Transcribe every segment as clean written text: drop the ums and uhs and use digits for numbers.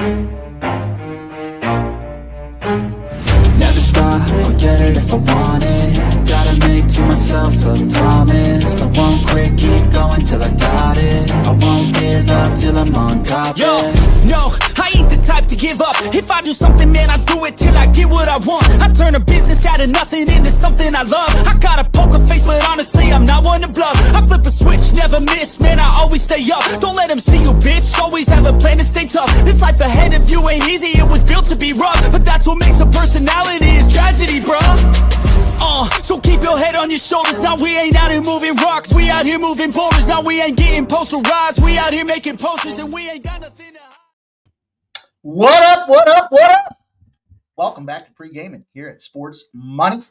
Never stop, I'll get it if I want it. Gotta make to myself a promise. I won't quit, keep going till I got it. I won't give up till I'm on top. Yo, no, I ain't the type to give up. If I do something, man, I do it till I get what I want. I turn a business out of nothing into something I love. I got a poker face, but honestly, I'm not one to bluff. I flip a switch, never miss, man, I always stay up. Don't let them see you, bitch, always have a plan to stay tough. This life ahead of you ain't easy, it was built to be rough. But that's what makes a personality, is tragedy, bruh. So keep your head on your shoulders. Now we ain't out here moving rocks, we out here moving boulders. Now we ain't getting posterized, we out here making posters, and we ain't got nothing to hide. What up, what up, what up? Welcome back to Pregaming here at Sports Money,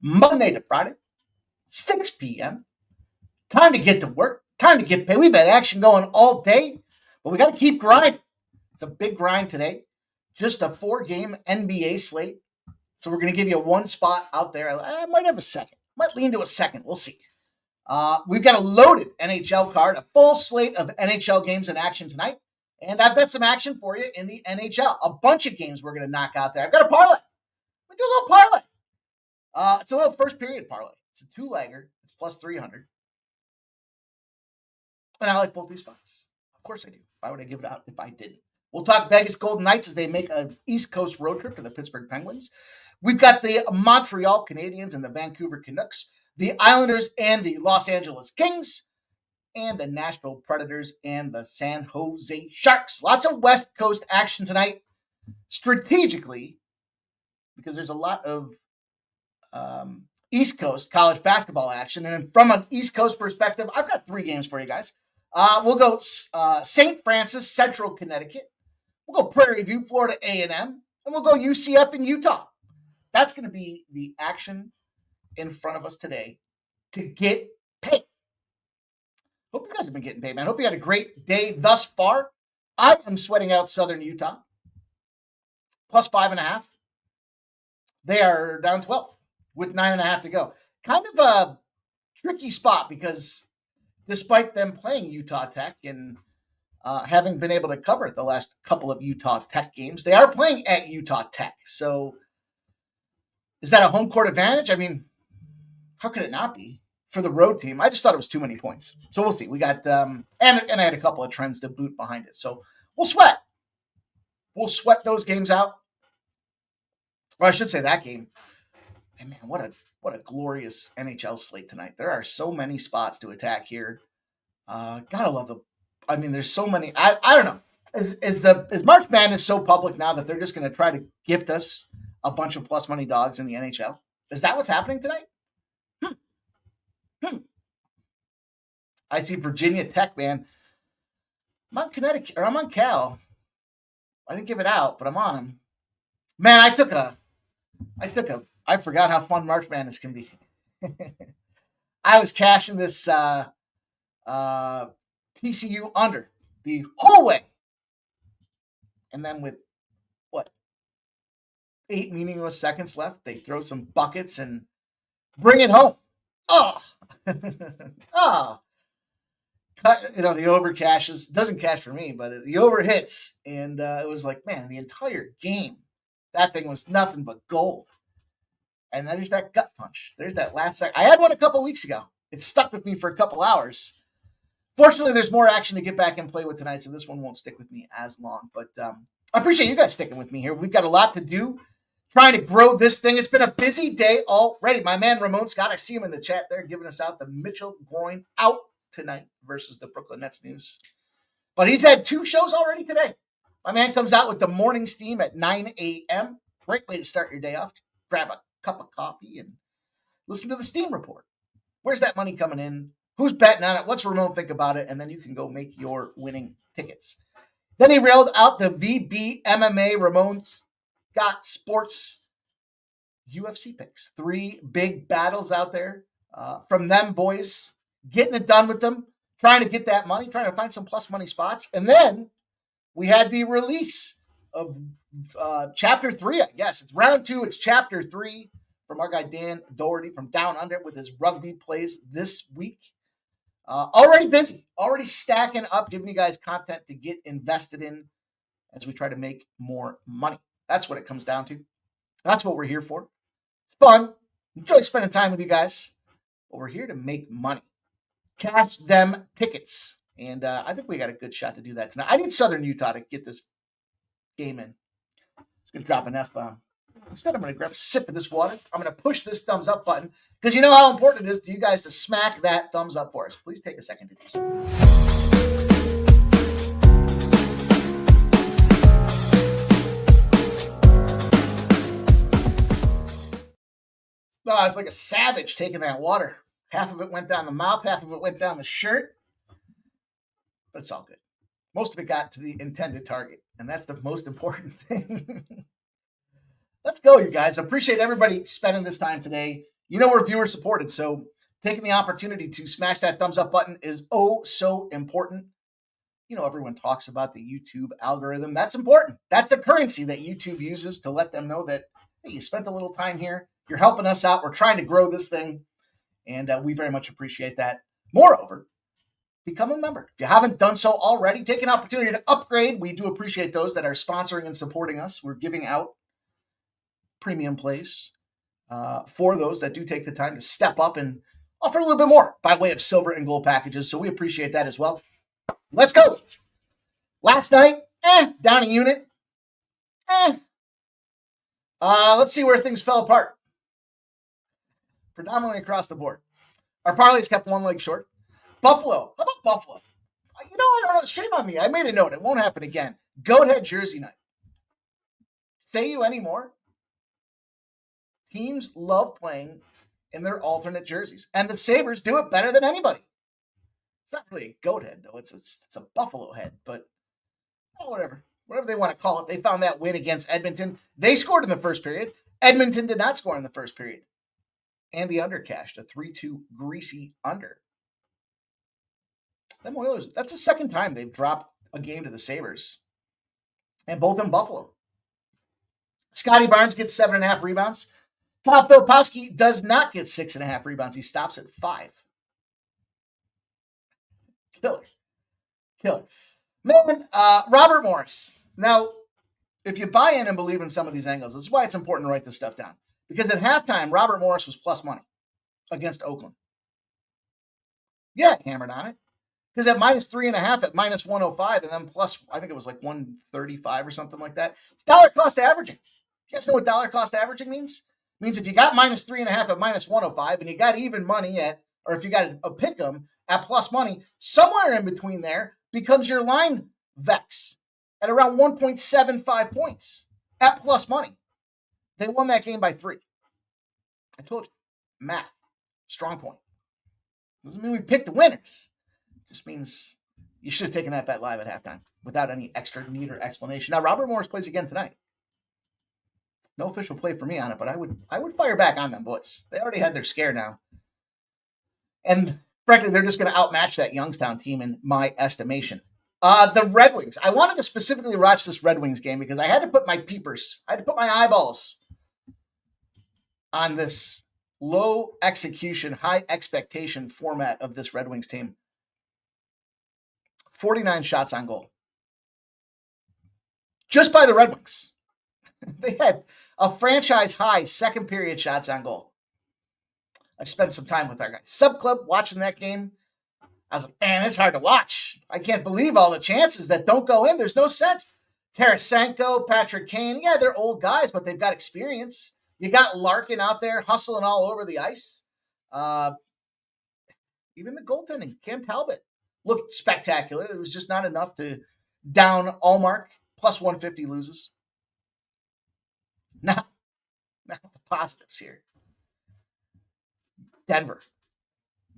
Monday to Friday, 6 p.m. Time to get to work, time to get paid. We've had action going all day, but we got to keep grinding. It's a big grind today. Just a 4-game NBA slate. So we're going to give you one spot out there. I might have a second. Might lean to a second. We'll see. We've got a loaded NHL card, a full slate of NHL games in action tonight. And I've got some action for you in the NHL. A bunch of games we're going to knock out there. I've got a parlay. We do a little parlay. It's a little first period parlay. It's a 2-legger. It's plus 300. And I like both these spots. Of course I do. Why would I give it out if I didn't? We'll talk Vegas Golden Knights as they make an East Coast road trip to the Pittsburgh Penguins. We've got the Montreal Canadiens and the Vancouver Canucks, the Islanders and the Los Angeles Kings, and the Nashville Predators and the San Jose Sharks. Lots of West Coast action tonight, strategically, because there's a lot of East Coast college basketball action. And from an East Coast perspective, I've got 3 games for you guys. We'll go St. Francis, Central Connecticut. We'll go Prairie View, Florida A&M. And we'll go UCF in Utah. That's going to be the action in front of us today to get paid. Hope you guys have been getting paid, man. Hope you had a great day thus far. I am sweating out Southern Utah. Plus 5.5. They are down 12 with 9.5 to go. Kind of a tricky spot because despite them playing Utah Tech and having been able to cover the last couple of Utah Tech games, they are playing at Utah Tech. So is that a home court advantage? I mean, how could it not be for the road team? I just thought it was too many points. So we'll see. We got, and I had a couple of trends to boot behind it. So we'll sweat. We'll sweat those games out. Or I should say that game. And man, what a glorious NHL slate tonight. There are so many spots to attack here. Gotta love there's so many. I don't know. Is March Madness so public now that they're just going to try to gift us a bunch of plus money dogs in the NHL? Is that what's happening tonight? I see Virginia Tech, man. I'm on Connecticut, or I'm on Cal. I didn't give it out, but I'm on them. Man, I forgot how fun March Madness can be. I was cashing this TCU under the whole way. And then with 8 meaningless seconds left, they throw some buckets and bring it home. Oh, the over cashes, doesn't cash for me, but the over hits. And it was like, man, the entire game, that thing was nothing but gold. And then there's that gut punch. There's that last second. I had one a couple weeks ago. It stuck with me for a couple hours. Fortunately, there's more action to get back and play with tonight, so this one won't stick with me as long. But I appreciate you guys sticking with me here. We've got a lot to do, trying to grow this thing. It's been a busy day already. My man Ramon Scott, I see him in the chat there, giving us out the Mitchell going out tonight versus the Brooklyn Nets news. But he's had 2 shows already today. My man comes out with the morning steam at 9 a.m. Great way to start your day off. Grab a cup of coffee and listen to the Steam Report. Where's that money coming in? Who's betting on it? What's Ramon think about it? And then you can go make your winning tickets. Then he railed out the VB MMA Ramon's Got Sports UFC picks. 3 big battles out there from them boys. Getting it done with them. Trying to get that money. Trying to find some plus money spots. And then we had the release of Chapter 3, I guess. It's round 2. It's Chapter 3 from our guy Dan Doherty from Down Under with his rugby plays this week. Already busy. Already stacking up, giving you guys content to get invested in as we try to make more money. That's what it comes down to. That's what we're here for. It's fun. Enjoy spending time with you guys. But we're here to make money. Cash them tickets. And I think we got a good shot to do that tonight. I need Southern Utah to get this game in. It's going to drop an F-bomb. Instead, I'm going to grab a sip of this water. I'm going to push this thumbs up button because you know how important it is to you guys to smack that thumbs up for us. Please take a second to do so. No, it's like a savage taking that water. Half of it went down the mouth, half of it went down the shirt. But it's all good. Most of it got to the intended target, and that's the most important thing. Let's go, you guys. I appreciate everybody spending this time today. You know we're viewer supported, so taking the opportunity to smash that thumbs up button is oh so important. You know, everyone talks about the YouTube algorithm. That's important. That's the currency that YouTube uses to let them know that, hey, you spent a little time here. You're helping us out. We're trying to grow this thing, and we very much appreciate that. Moreover, become a member. If you haven't done so already, take an opportunity to upgrade. We do appreciate those that are sponsoring and supporting us. We're giving out premium plays for those that do take the time to step up and offer a little bit more by way of silver and gold packages. So we appreciate that as well. Let's go. Last night, down a unit. Let's see where things fell apart. Predominantly across the board. Our parlays kept one leg short. Buffalo. How about Buffalo? You know, I don't know. Shame on me. I made a note. It won't happen again. Goathead jersey night. Say you anymore? Teams love playing in their alternate jerseys. And the Sabres do it better than anybody. It's not really a goat head, though. It's a buffalo head. But whatever. Whatever they want to call it. They found that win against Edmonton. They scored in the first period. Edmonton did not score in the first period. And the under cashed a 3-2 greasy under. Them Oilers, that's the second time they've dropped a game to the Sabres. And both in Buffalo. Scotty Barnes gets 7.5 rebounds. Kyle Filipowski does not get 6.5 rebounds. He stops at 5. Killer. Man, Robert Morris. Now, if you buy in and believe in some of these angles, this is why it's important to write this stuff down. Because at halftime, Robert Morris was plus money against Oakland. Yeah, hammered on it. Because at minus 3.5 at minus 105, and then plus, I think it was like 135 or something like that. It's dollar cost averaging. You guys know what dollar cost averaging means? It means if you got minus 3.5 at minus 105, and you got even money at, or if you got a pick 'em at plus money, somewhere in between there becomes your line vex at around 1.75 points at plus money. They won that game by 3. I told you, math, strong point. Doesn't mean we picked the winners. Just means you should have taken that bet live at halftime without any extra need or explanation. Now, Robert Morris plays again tonight. No official play for me on it, but I would fire back on them boys. They already had their scare now. And frankly, they're just going to outmatch that Youngstown team in my estimation. The Red Wings. I wanted to specifically watch this Red Wings game because I had to put my peepers, I had to put my eyeballs on this low execution, high expectation format of this Red Wings team. 49 shots on goal. Just by the Red Wings. They had a franchise high second period shots on goal. I spent some time with our guys. Sub Club watching that game. I was like, man, it's hard to watch. I can't believe all the chances that don't go in. There's no sense. Tarasenko, Patrick Kane, yeah, they're old guys, but they've got experience. You got Larkin out there hustling all over the ice. Even the goaltending, Cam Talbot, looked spectacular. It was just not enough to down Allmark. Plus 150 loses. Now the positives here. Denver.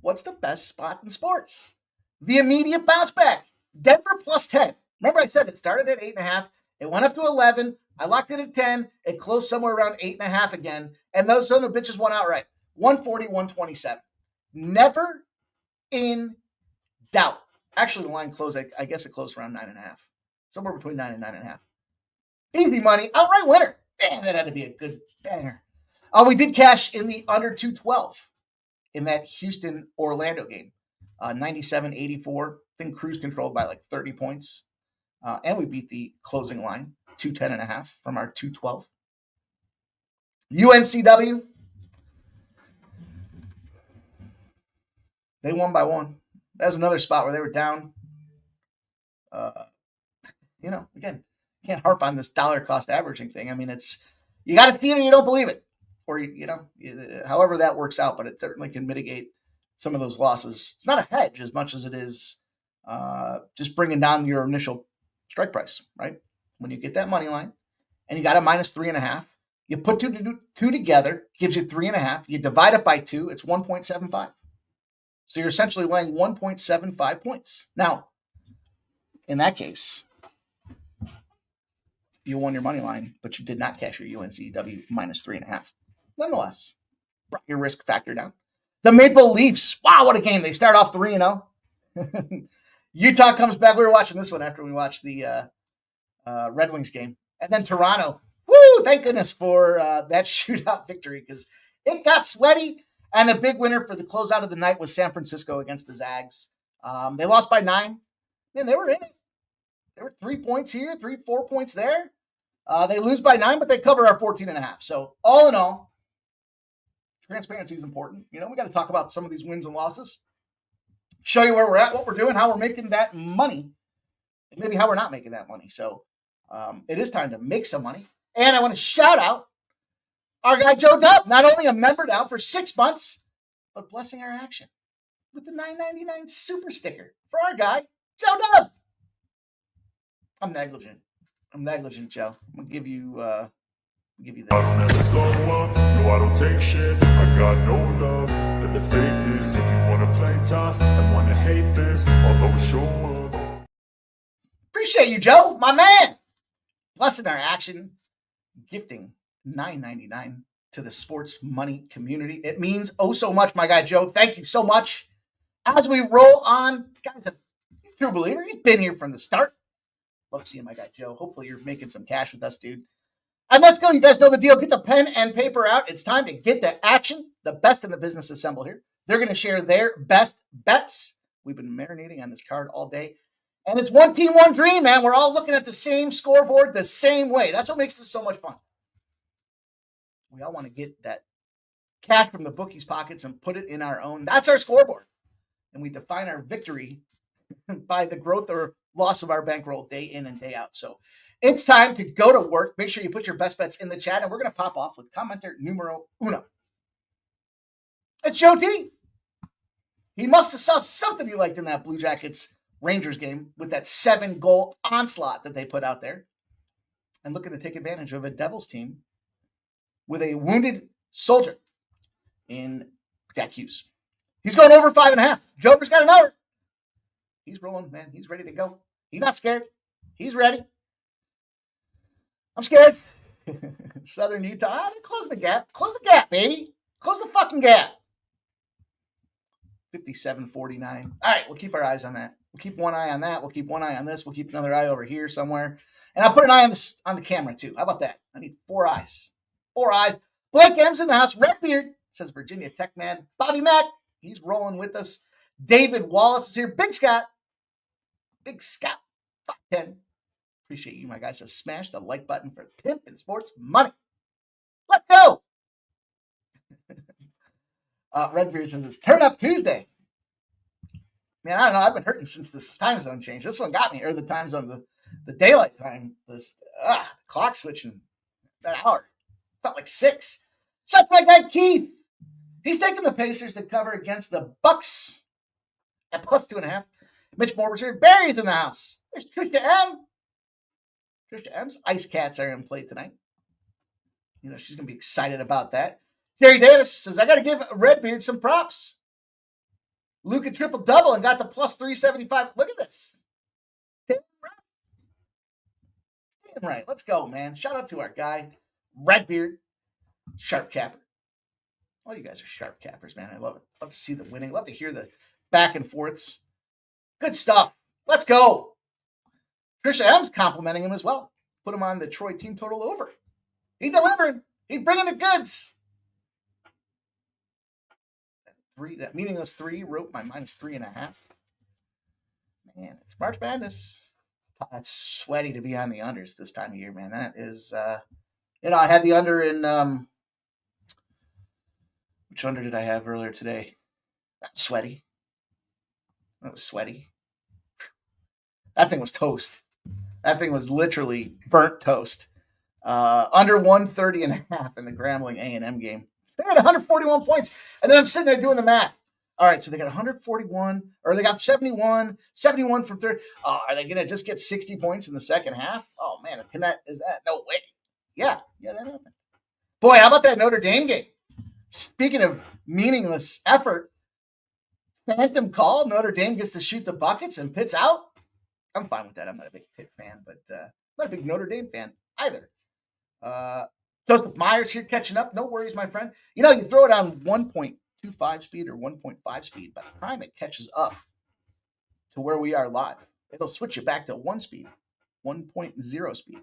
What's the best spot in sports? The immediate bounce back. Denver plus 10. Remember I said it started at 8.5. It went up to 11. I locked it at 10. It closed somewhere around 8.5 again. And those son of bitches won outright. 140, 127. Never in doubt. Actually, the line closed, I guess it closed around 9.5. Somewhere between 9 and 9.5. Easy money. Outright winner. Man, that had to be a good banger. We did cash in the under 212 in that Houston-Orlando game. 97-84. I think Cruise controlled by like 30 points. And we beat the closing line, 210.5 from our 212. UNCW, they won by 1. That's another spot where they were down. Again, can't harp on this dollar cost averaging thing. I mean, you got to see it or you don't believe it, or however that works out. But it certainly can mitigate some of those losses. It's not a hedge as much as it is just bringing down your initial strike price, right? When you get that money line and you got a -3.5, you put two together, gives you 3.5. You divide it by 2, it's 1.75. So you're essentially laying 1.75 points. Now, in that case, you won your money line, but you did not cash your UNCW -3.5. Nonetheless, brought your risk factor down. The Maple Leafs, wow, what a game. They start off 3-0. Utah comes back. We were watching this one after we watched the Red Wings game. And then Toronto, woo, thank goodness for that shootout victory because it got sweaty. And the big winner for the closeout of the night was San Francisco against the Zags. They lost by 9. Man, they were in it. There were 3 points here, 4 points there. They lose by 9, but they cover our 14.5. So all in all, transparency is important. We got to talk about some of these wins and losses, show you where we're at, what we're doing, how we're making that money, and maybe how we're not making that money. So it is time to make some money. And I want to shout out our guy Joe Dub, not only a member now for 6 months, but blessing our action with the $9.99 super sticker for our guy Joe Dub. I'm negligent, Joe. I'm gonna give you this. I don't ever slow up, no I don't take shit. I got no love for the fakeness. If you wanna play tough and wanna hate this, I'll always show up. Appreciate you, Joe, my man. Blessing our action, gifting $9.99 to the sports money community. It means oh so much, my guy Joe. Thank you so much. As we roll on, guys, a true believer. He's been here from the start. Love seeing my guy Joe. Hopefully you're making some cash with us, dude. And let's go. You guys know the deal. Get the pen and paper out. It's time to get the action. The best in the business assemble here. They're going to share their best bets. We've been marinating on this card all day. And it's one team, one dream, man. We're all looking at the same scoreboard the same way. That's what makes this so much fun. We all want to get that cash from the bookies' pockets and put it in our own. That's our scoreboard. And we define our victory by the growth or loss of our bankroll day in and day out. So it's time to go to work. Make sure you put your best bets in the chat, and we're going to pop off with commenter numero uno. It's Joe T. He must have saw something he liked in that Blue Jackets Rangers game with that 7-goal onslaught that they put out there, and looking to take advantage of a Devils team with a wounded soldier in Jack Hughes. He's going over 5.5. Joker's got an over. He's rolling, man. He's ready to go. He's not scared. He's ready. I'm scared. Southern Utah. Close the gap. Close the gap, baby. Close the fucking gap. 57-49. All right, we'll keep our eyes on that. We'll keep one eye on that. We'll keep one eye on this. We'll keep another eye over here somewhere. And I'll put an eye on the camera, too. How about that? I need 4 eyes. 4 eyes. Blake M's in the house. Redbeard, says Virginia Tech man. Bobby Mack, he's rolling with us. David Wallace is here. Big Scott. 510. Appreciate you, my guy. Says smash the like button for Pimp and Sports Money. Let's go. Redbeard says it's Turn Up Tuesday. Man, I don't know. I've been hurting since this time zone change. This one got me, or the time zone, the daylight time. This clock switching that hour. Felt like 6. Shout out to my guy Keith. He's taking the Pacers to cover against the Bucks at +2.5. Mitch Morbister. Barry's in the house. There's Trisha M. Trisha M's Ice Cats are in play tonight. She's going to be excited about that. Jerry Davis says, I got to give Redbeard some props. Luka triple-double and got the +375. Look at this. Damn right. Let's go, man. Shout out to our guy, Redbeard, sharp capper. All you guys are sharp cappers, man. I love it. Love to see the winning. Love to hear the back and forths. Good stuff. Let's go. Trisha M's complimenting him as well. Put him on the Troy team total over. He delivering. He bringing the goods. That meaningless 3 wrote my -3.5. Man, it's March Madness. It's sweaty to be on the unders this time of year, man. That is, I had the under in, which under did I have earlier today? That's sweaty. That was sweaty. That thing was toast. That thing was literally burnt toast. Under 130.5 in the Grambling A&M game. They had 141 points. And then I'm sitting there doing the math. All right, so they got 141, or they got 71 from third. Oh, are they going to just get 60 points in the second half? Oh, man, is that? No way. Yeah, that happened. Boy, how about that Notre Dame game? Speaking of meaningless effort, phantom call, Notre Dame gets to shoot the buckets and Pitt's out. I'm fine with that. I'm not a big Pitt fan, but I'm not a big Notre Dame fan either. Joseph Myers here catching up. No worries, my friend. You throw it on 1.25 speed or 1.5 speed. By the time it catches up to where we are live, it'll switch you back to 1 speed, 1.0 speed,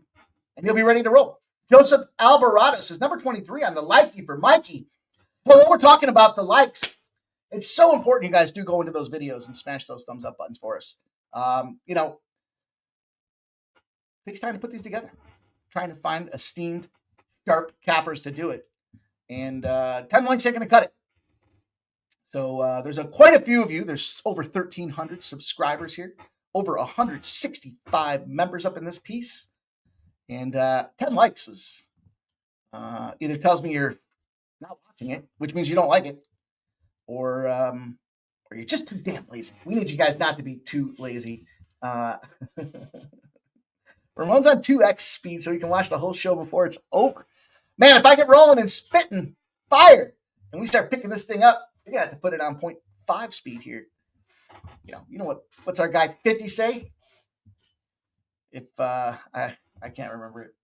and you'll be ready to roll. Joseph Alvarado says, number 23 on the likey for Mikey. Well, when we're talking about the likes, it's so important you guys do go into those videos and smash those thumbs up buttons for us. It takes time to put these together. Trying to find esteemed, sharp cappers to do it. And 10 likes ain't going to cut it. So there's quite a few of you. There's over 1,300 subscribers here. Over 165 members up in this piece. And 10 likes is either tells me you're not watching it, which means you don't like it, or you're just too damn lazy. We need you guys not to be too lazy. Ramon's on 2x speed, so he can watch the whole show before it's over. Man, if I get rolling and spitting fire and we start picking this thing up, you're going to have to put it on 0.5 speed here. You know what's our guy 50 say? If I can't remember it.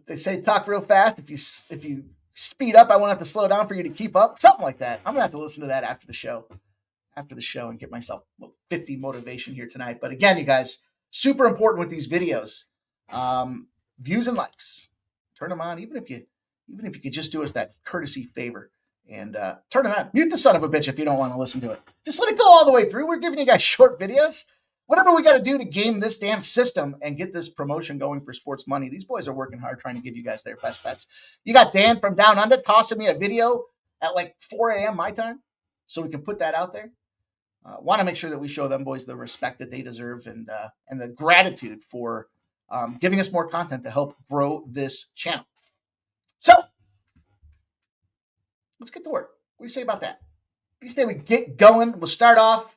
They say talk real fast. If you speed up, I won't have to slow down for you to keep up. Something like that. I'm going to have to listen to that after the show and get myself 50 motivation here tonight. But again, you guys, super important with these videos. Views and likes. Turn them on, even if you could just do us that courtesy favor and turn them on. Mute the son of a bitch if you don't want to listen to it. Just let it go all the way through. We're giving you guys short videos. Whatever we got to do to game this damn system and get this promotion going for sports money. These boys are working hard trying to give you guys their best bets. You got Dan from Down Under tossing me a video at like 4 a.m. my time so we can put that out there. Want to make sure that we show them boys the respect that they deserve and the gratitude for giving us more content to help grow this channel. So let's get to work. What do you say about that? What do you say we get going? We'll start off.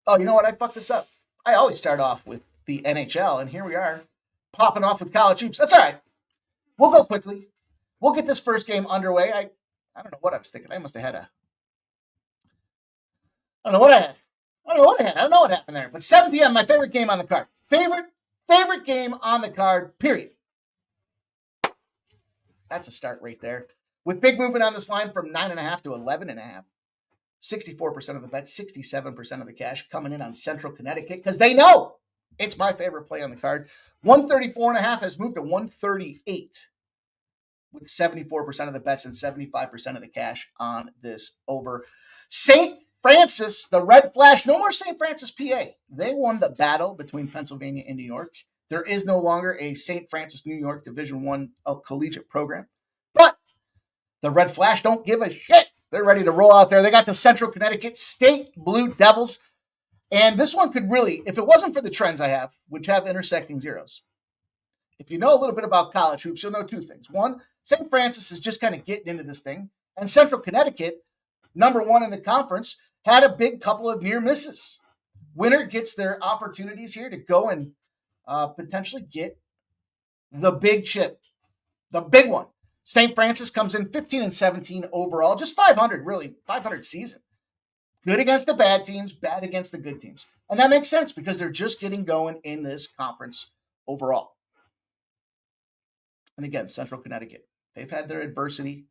Oh, you know what? I fucked this up. I always start off with the NHL, and here we are popping off with college hoops. That's all right. We'll go quickly. We'll get this first game underway. I don't know what I was thinking. I must have had I don't know what I had. I don't know what happened there. But 7 p.m., my favorite game on the card. Favorite game on the card, period. That's a start right there. With big movement on this line from 9.5 to 11.5. 64% of the bets, 67% of the cash coming in on Central Connecticut because they know it's my favorite play on the card. 134.5 has moved to 138 with 74% of the bets and 75% of the cash on this over. St. Francis, the Red Flash, no more St. Francis, PA. They won the battle between Pennsylvania and New York. There is no longer a St. Francis, New York Division I collegiate program. But the Red Flash don't give a shit. They're ready to roll out there. They got the Central Connecticut State Blue Devils. And this one could really, if it wasn't for the trends I have, which have intersecting zeros, if you know a little bit about college hoops, you'll know two things. One, St. Francis is just kind of getting into this thing. And Central Connecticut, number one in the conference, had a big couple of near misses. Winner gets their opportunities here to go and potentially get the big chip, the big one. St. Francis comes in 15-17 overall, just 500, really, 500 season. Good against the bad teams, bad against the good teams. And that makes sense because they're just getting going in this conference overall. And again, Central Connecticut, they've had their adversity.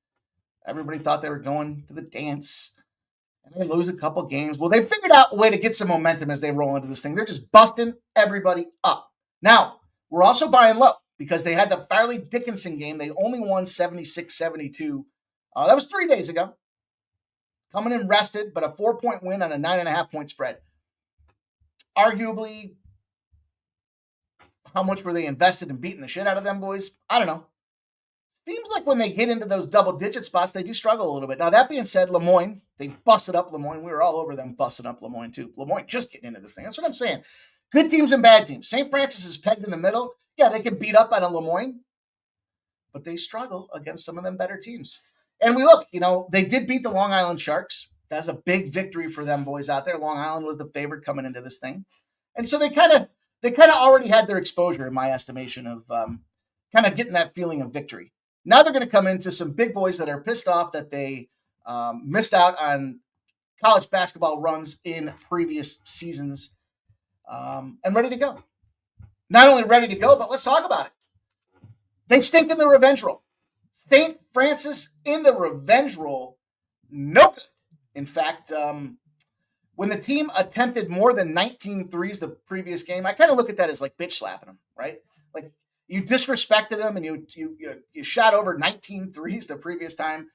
Everybody thought they were going to the dance. And they lose a couple games. Well, they figured out a way to get some momentum as they roll into this thing. They're just busting everybody up. Now, we're also buying low because they had the Farley Dickinson game. They only won 76-72. That was 3 days ago. Coming in rested, but a 4-point win on a 9.5-point spread. arguably, how much were they invested in beating the shit out of them boys? I don't know. Seems like when they get into those double-digit spots, they do struggle a little bit. Now, that being said, Lemoyne, they busted up Lemoyne. We were all over them busting up Lemoyne, too. Lemoyne just getting into this thing. That's what I'm saying. Good teams and bad teams. St. Francis is pegged in the middle. Yeah, they can beat up on a Lemoyne, but they struggle against some of them better teams. And we look, they did beat the Long Island Sharks. That's a big victory for them boys out there. Long Island was the favorite coming into this thing. And so they kind of already had their exposure, in my estimation, of kind of getting that feeling of victory. Now they're going to come into some big boys that are pissed off that they missed out on college basketball runs in previous seasons and ready to go. Not only ready to go, but let's talk about it. They stink in the revenge roll. St. Francis in the revenge roll. No good. In fact, when the team attempted more than 19 threes the previous game, I kind of look at that as like bitch slapping them, right? Like you disrespected them and you shot over 19 threes the previous time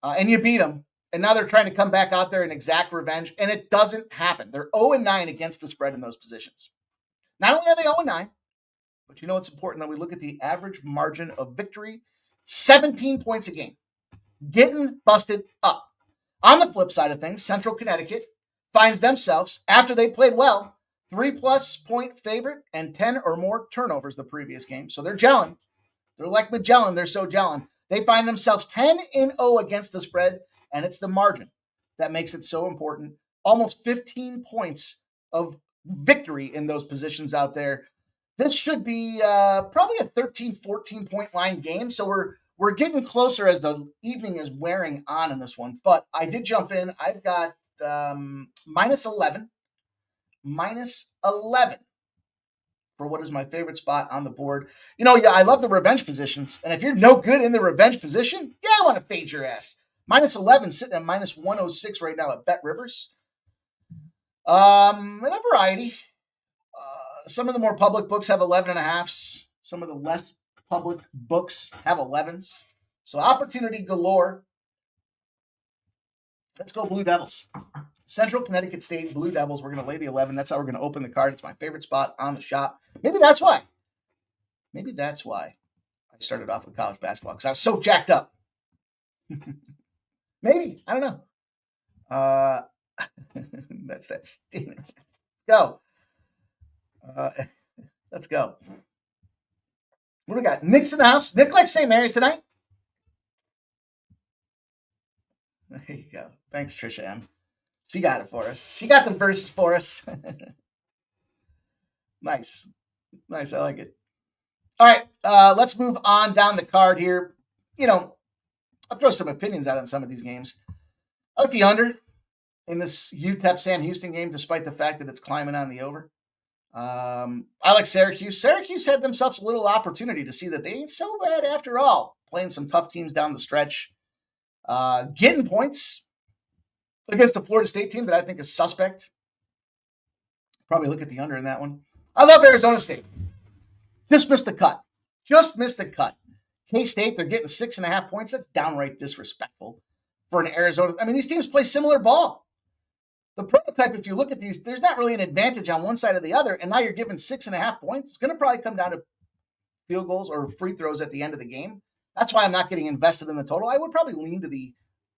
and you beat them. And now they're trying to come back out there and exact revenge, and it doesn't happen. They're 0-9 against the spread in those positions. Not only are they 0-9, but it's important that we look at the average margin of victory, 17 points a game, getting busted up. On the flip side of things, Central Connecticut finds themselves, after they played well, 3+ point favorite and 10 or more turnovers the previous game. So they're gelling. They're like Magellan. They're so gelling. They find themselves 10-0 against the spread, and it's the margin that makes it so important. Almost 15 points of victory in those positions out there. This should be probably a 13, 14-point line game. So we're getting closer as the evening is wearing on in this one. But I did jump in. I've got minus 11 for what is my favorite spot on the board. I love the revenge positions. And if you're no good in the revenge position, I want to fade your ass. Minus 11 sitting at minus 106 right now at Bet Rivers. And a variety. Some of the more public books have 11.5s. Some of the less public books have 11s. So opportunity galore. Let's go Blue Devils. Central Connecticut State Blue Devils. We're going to lay the 11. That's how we're going to open the card. It's my favorite spot on the shop. Maybe that's why I started off with college basketball, because I was so jacked up. Maybe. I don't know. That's that sting. Let's go. Let's go. What do we got? Nick's in the house. Nick likes St. Mary's tonight. There you go. Thanks, Trisha M. She got it for us. She got the verses for us. Nice. I like it. All right. Let's move on down the card here. I'll throw some opinions out on some of these games. I like the under in this UTEP Sam Houston game, despite the fact that it's climbing on the over. I like Syracuse. Syracuse had themselves a little opportunity to see that they ain't so bad after all, playing some tough teams down the stretch. Getting points against a Florida State team that I think is suspect. Probably look at the under in that one. I love Arizona State. Just missed the cut. K-State, they're getting 6.5 points. That's downright disrespectful for an Arizona. I mean, these teams play similar ball. The prototype, if you look at these, there's not really an advantage on one side or the other, and now you're given 6.5 points. It's going to probably come down to field goals or free throws at the end of the game. That's why I'm not getting invested in the total. I would probably lean to the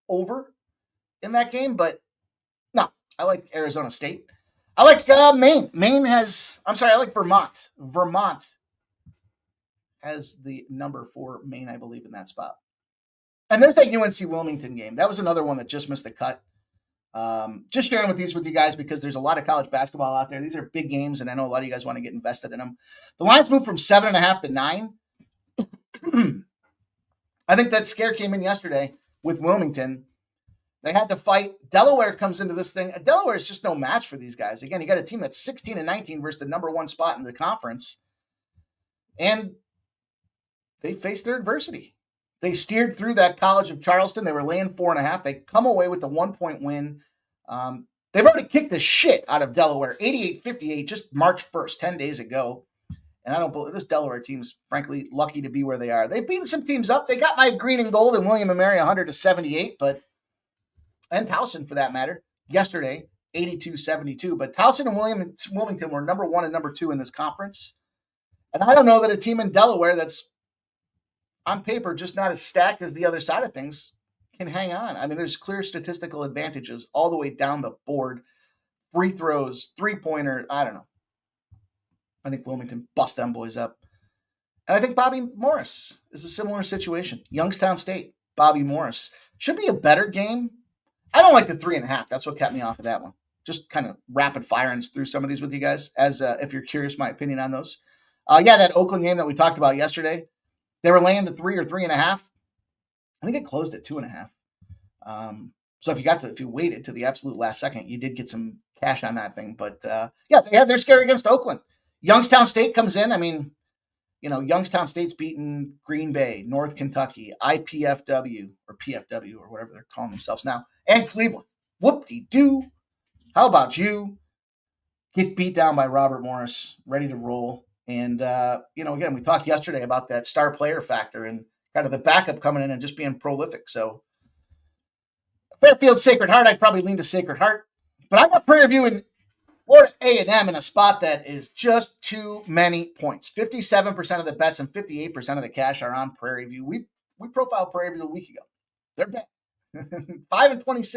over in that game, but no, I like Arizona State. I like Maine. I like Vermont. Vermont has the number for Maine, I believe, in that spot. And there's that UNC Wilmington game. That was another one that just missed the cut. Just sharing these with you guys because there's a lot of college basketball out there. These are big games, and I know a lot of you guys want to get invested in them. The lines moved from 7.5 to 9. I think that scare came in yesterday with Wilmington. They had to fight. Delaware comes into this thing. Delaware is just no match for these guys. Again, you got a team that's 16-19 versus the number one spot in the conference. And they faced their adversity. They steered through that College of Charleston. They were laying 4.5. They come away with the 1-point win. They've already kicked the shit out of Delaware. 88-58, just March 1st, 10 days ago. And I don't believe this Delaware team's, frankly, lucky to be where they are. They've beaten some teams up. They got my green and gold and William & Mary 100-78, and Towson, for that matter, yesterday 82-72. But Towson and Wilmington were number 1 and number 2 in this conference. And I don't know that a team in Delaware that's on paper just not as stacked as the other side of things can hang on. I mean, there's clear statistical advantages all the way down the board. Free throws, three-pointer, I don't know. I think Wilmington bust them boys up. And I think Bobby Morris is a similar situation. Youngstown State, Bobby Morris. Should be a better game. I don't like the 3.5. That's what kept me off of that one. Just kind of rapid firing through some of these with you guys, as if you're curious my opinion on those. That Oakland game that we talked about yesterday, they were laying the 3 or 3.5. I think it closed at 2.5. So if you waited to the absolute last second, you did get some cash on that thing. But they're scary against Oakland. Youngstown State comes in. I mean, Youngstown State's beaten Green Bay, North Kentucky, IPFW or PFW or whatever they're calling themselves now, and Cleveland. Whoop-de-doo. How about you? Get beat down by Robert Morris, ready to roll. And, again, we talked yesterday about that star player factor and kind of the backup coming in and just being prolific. So Fairfield, Sacred Heart, I'd probably lean to Sacred Heart. But I got Prairie View and Florida A&M in a spot that is just too many points. 57% of the bets and 58% of the cash are on Prairie View. We profiled Prairie View a week ago. They're bad. 5-26.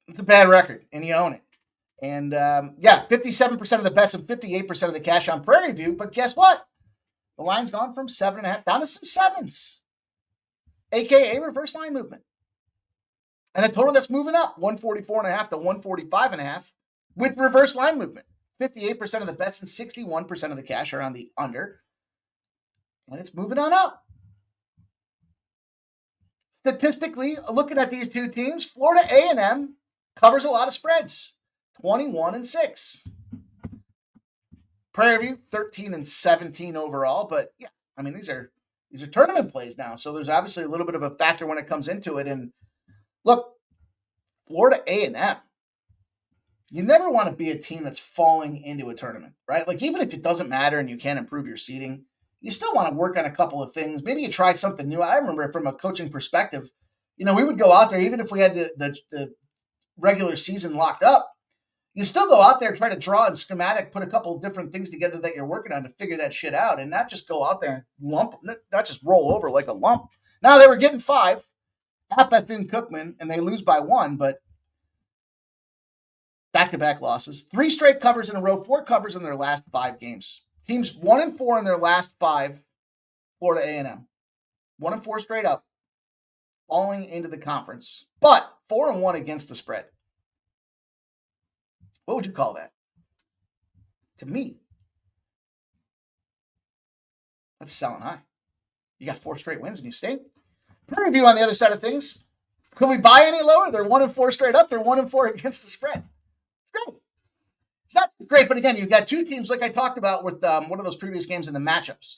It's a bad record, and you own it. And 57% of the bets and 58% of the cash on Prairie View. But guess what? The line's gone from 7.5 down to some 7s, aka reverse line movement. And a total that's moving up, 144.5 to 145.5 with reverse line movement. 58% of the bets and 61% of the cash are on the under. And it's moving on up. Statistically, looking at these two teams, Florida A&M covers a lot of spreads, 21-6. Prairie View, 13-17 overall. But these are tournament plays now. So there's obviously a little bit of a factor when it comes into it. And look, Florida A&M, you never want to be a team that's falling into a tournament, right? Like, even if it doesn't matter and you can't improve your seeding, you still want to work on a couple of things. Maybe you try something new. I remember from a coaching perspective, we would go out there, even if we had the regular season locked up, you still go out there, try to draw and schematic, put a couple of different things together that you're working on to figure that shit out, and not just go out there and not just roll over like a lump. Now, they were getting 5 at Bethune-Cookman, and they lose by 1, but back-to-back losses. 3 straight covers in a row, 4 covers in their last 5 games. Teams 1-4 in their last 5, Florida A&M. 1-4 straight up, falling into the conference, but 4-1 against the spread. What would you call that? To me, that's selling high. You got 4 straight wins and you stink. Prairie View on the other side of things. Could we buy any lower? They're 1-4 straight up. They're 1-4 against the spread. It's great. It's not great, but again, you've got 2 teams like I talked about with one of those previous games in the matchups.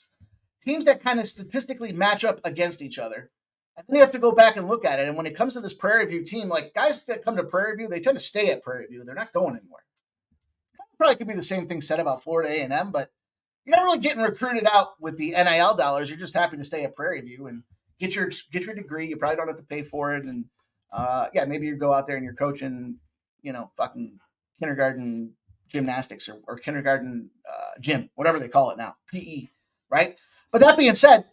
Teams that kind of statistically match up against each other. And then you have to go back and look at it. And when it comes to this Prairie View team, like guys that come to Prairie View, they tend to stay at Prairie View. They're not going anywhere. Probably could be the same thing said about Florida A&M, but you're not really getting recruited out with the NIL dollars. You're just happy to stay at Prairie View and get your degree. You probably don't have to pay for it. And maybe you go out there and you're coaching, fucking kindergarten gymnastics or kindergarten gym, whatever they call it now, PE, right? But that being said,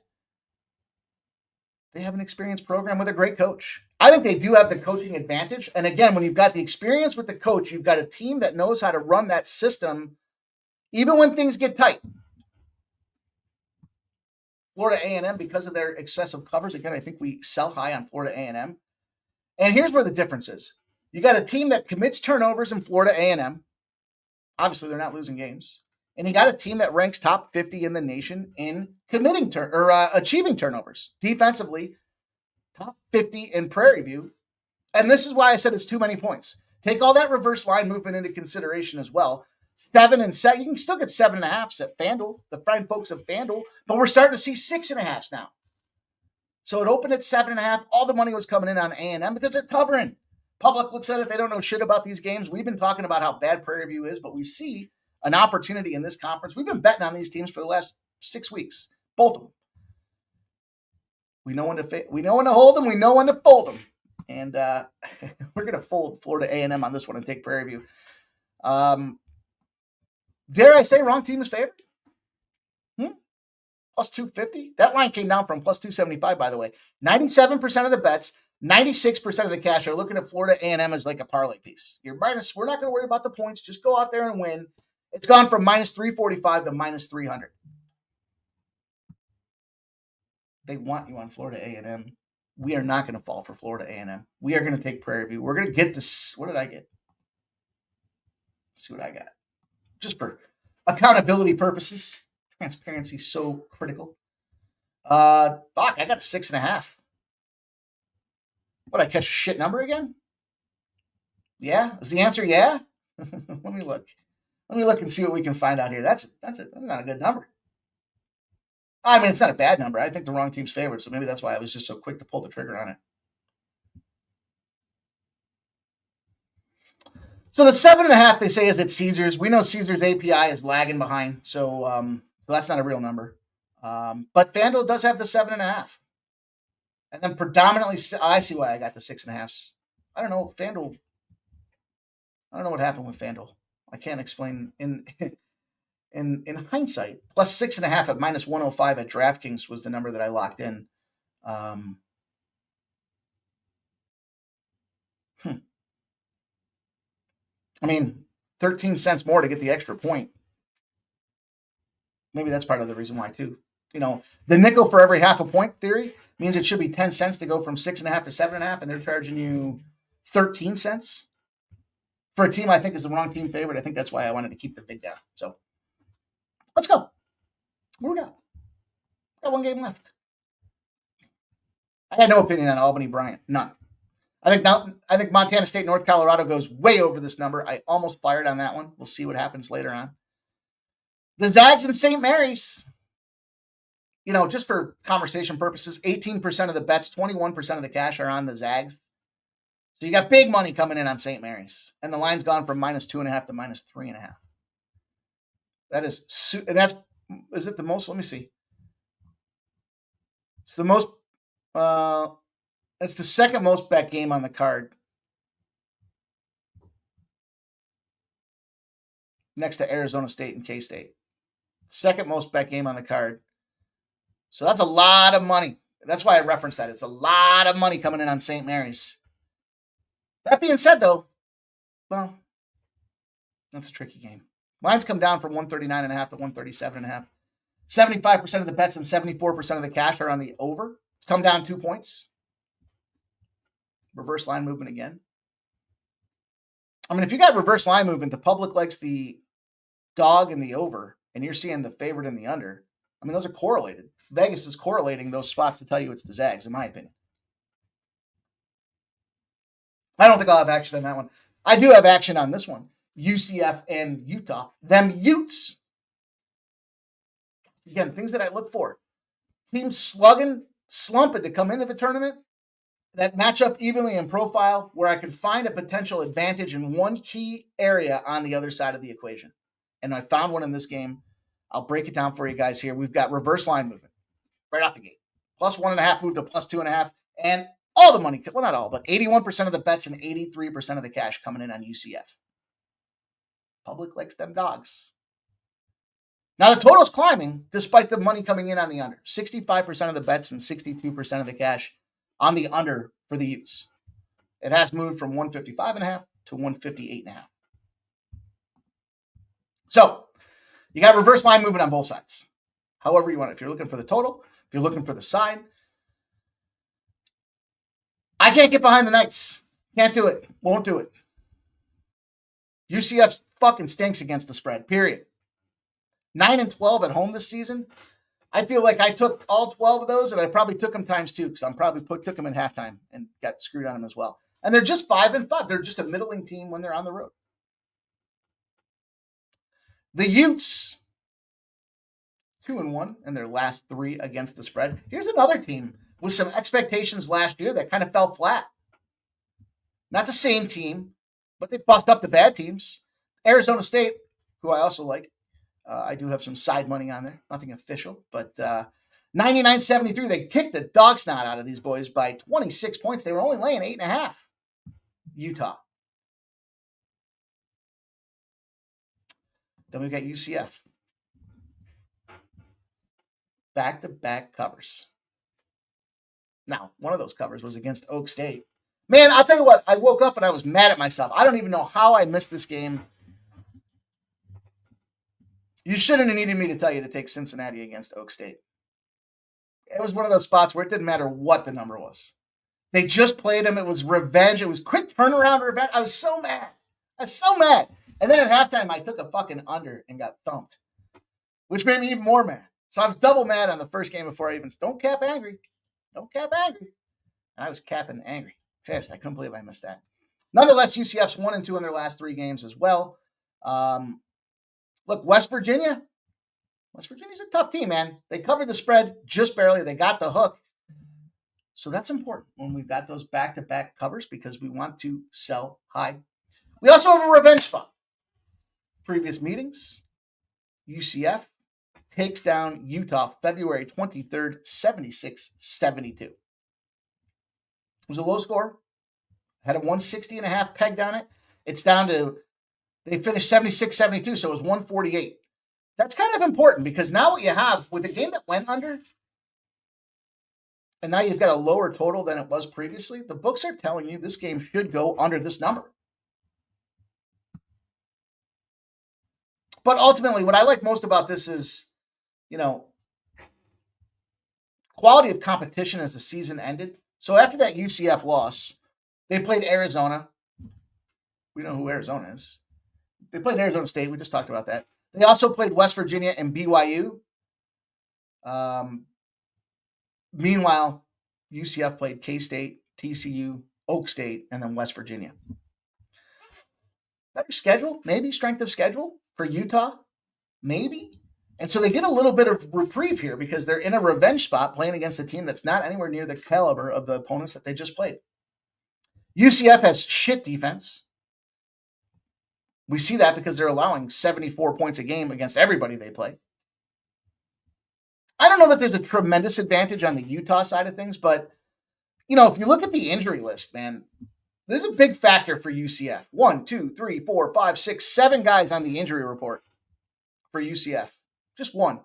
they have an experienced program with a great coach. I think they do have the coaching advantage. And again, when you've got the experience with the coach, you've got a team that knows how to run that system, even when things get tight. Florida A&M, because of their excessive covers, again, I think we sell high on Florida A&M. And here's where the difference is. You got a team that commits turnovers in Florida A&M. Obviously, they're not losing games. And you got a team that ranks top 50 in the nation in achieving turnovers. Defensively, top 50 in Prairie View. And this is why I said it's too many points. Take all that reverse line movement into consideration as well. 7 and 7. You can still get 7.5 at FanDuel, the fine folks of FanDuel, but we're starting to see 6.5 now. So it opened at 7.5. All the money was coming in on A&M because they're covering. Public looks at it. They don't know shit about these games. We've been talking about how bad Prairie View is, but we see an opportunity in this conference. We've been betting on these teams for the last 6 weeks, both of them. We know when to hold them. We know when to fold them. And we're going to fold Florida A&M on this one and take Prairie View. Dare I say wrong team is favored? Plus 250? That line came down from plus 275, by the way. 97% of the bets, 96% of the cash are looking at Florida A&M as like a parlay piece. We're not going to worry about the points. Just go out there and win. It's gone from minus 345 to minus 300. They want you on Florida A&M. We are not going to fall for Florida A&M. We are going to take Prairie View. We're going to get this. What did I get? Let's see what I got. Just for accountability purposes. Transparency is so critical. I got a 6.5. What, I catch a shit number again? Yeah? Is the answer yeah? Let me look. Let me look and see what we can find out here. That's not a good number. I mean, it's not a bad number. I think the wrong team's favored, so maybe that's why I was just so quick to pull the trigger on it. So the 7.5 they say is at Caesars. We know Caesars API is lagging behind, so that's not a real number. But FanDuel does have the 7.5. And then predominantly, I see why I got the 6.5s. I don't know, FanDuel. I don't know what happened with FanDuel. I can't explain in hindsight. Plus 6.5 at minus 105 at DraftKings was the number that I locked in. I mean, 13 cents more to get the extra point. Maybe that's part of the reason why, too. You know, the nickel for every half a point theory means it should be 10 cents to go from 6.5 to 7.5, and they're charging you 13 cents. For a team I think is the wrong team favorite, I think that's why I wanted to keep the big down. So let's go. What do we got? Got one game left. I had no opinion on Albany Bryant. None. I think Montana State, North Colorado goes way over this number. I almost fired on that one. We'll see what happens later on. The Zags and St. Mary's. You know, just for conversation purposes, 18% of the bets, 21% of the cash are on the Zags. So you got big money coming in on St. Mary's. And the line's gone from minus 2.5 to minus 3.5. That is, is it the most? Let me see. It's the most, it's the second most bet game on the card. Next to Arizona State and K-State. Second most bet game on the card. So that's a lot of money. That's why I referenced that. It's a lot of money coming in on St. Mary's. That being said, though, well, that's a tricky game. Lines come down from 139.5 to 137.5. 75% of the bets and 74% of the cash are on the over. It's come down 2 points. Reverse line movement again. I mean, if you got reverse line movement, the public likes the dog and the over, and you're seeing the favorite and the under. I mean, those are correlated. Vegas is correlating those spots to tell you it's the Zags, in my opinion. I don't think I'll have action on that one. I do have action on this one. UCF and Utah. Them Utes. Again, things that I look for. Teams slumping to come into the tournament that match up evenly in profile where I can find a potential advantage in one key area on the other side of the equation. And I found one in this game. I'll break it down for you guys here. We've got reverse line movement right off the gate. Plus 1.5 moved to plus 2.5. And all the money, well, not all, but 81% of the bets and 83% of the cash coming in on UCF. Public likes them dogs. Now the total's climbing despite the money coming in on the under. 65% of the bets and 62% of the cash on the under for the Utes. It has moved from 155.5 to 158.5. So you got reverse line movement on both sides. However you want it. If you're looking for the total, if you're looking for the side, I can't get behind the Knights. Can't do it. Won't do it. UCF fucking stinks against the spread, period. 9-12 at home this season. I feel like I took all 12 of those, and I probably took them times 2 because I'm probably took them in halftime and got screwed on them as well. And they're just 5-5. They're just a middling team when they're on the road. The Utes, 2-1 in their last 3 against the spread. Here's another team with some expectations last year that kind of fell flat. Not the same team, but they bust up the bad teams. Arizona State, who I also like. I do have some side money on there. Nothing official, but 99-73. They kicked the dog snot out of these boys by 26 points. They were only laying 8.5. Utah. Then we've got UCF. Back-to-back covers. Now, one of those covers was against Oak State. Man, I'll tell you what, I woke up and I was mad at myself. I don't even know how I missed this game. You shouldn't have needed me to tell you to take Cincinnati against Oak State. It was one of those spots where it didn't matter what the number was. They just played them. It was revenge. It was quick turnaround revenge. I was so mad. And then at halftime, I took a fucking under and got thumped, which made me even more mad. So I was double mad on the first game before I even... Don't cap angry. And I was capping angry. Pissed. I couldn't believe I missed that. Nonetheless, UCF's 1-2 in their last 3 games as well. Look, West Virginia's a tough team, man. They covered the spread just barely. They got the hook. So that's important when we've got those back-to-back covers because we want to sell high. We also have a revenge spot. Previous meetings, UCF takes down Utah February 23rd, 76-72. It was a low score. Had a 160.5 pegged on it. It's down to, they finished 76-72, so it was 148. That's kind of important because now what you have with a game that went under, and now you've got a lower total than it was previously, the books are telling you this game should go under this number. But ultimately, what I like most about this is, quality of competition as the season ended. So after that UCF loss, they played Arizona. We know who Arizona is. They played Arizona State. We just talked about that. They also played West Virginia and BYU. Meanwhile, UCF played K-State, TCU, Oak State, and then West Virginia. Better schedule, maybe strength of schedule for Utah, maybe. And so they get a little bit of reprieve here because they're in a revenge spot playing against a team that's not anywhere near the caliber of the opponents that they just played. UCF has shit defense. We see that because they're allowing 74 points a game against everybody they play. I don't know that there's a tremendous advantage on the Utah side of things, but, if you look at the injury list, man, there's a big factor for UCF. 1, 2, 3, 4, 5, 6, 7 guys on the injury report for UCF. Just one.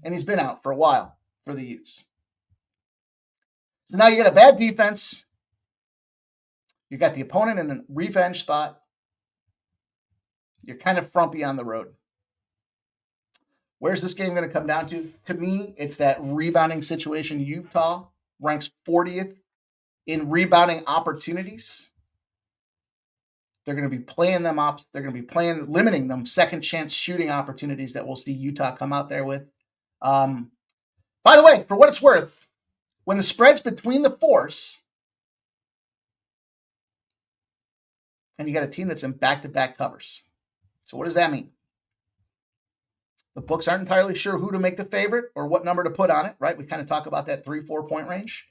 And he's been out for a while for the Utes. So now you got a bad defense. You got the opponent in a revenge spot. You're kind of frumpy on the road. Where's this game going to come down to? To me, it's that rebounding situation. Utah ranks 40th in rebounding opportunities. They're going to be playing them up. They're going to be limiting them second chance shooting opportunities that we'll see Utah come out there with. By the way, for what it's worth, when the spread's between the fours, and you got a team that's in back-to-back covers. So what does that mean? The books aren't entirely sure who to make the favorite or what number to put on it, right? We kind of talk about that 3-4 point range.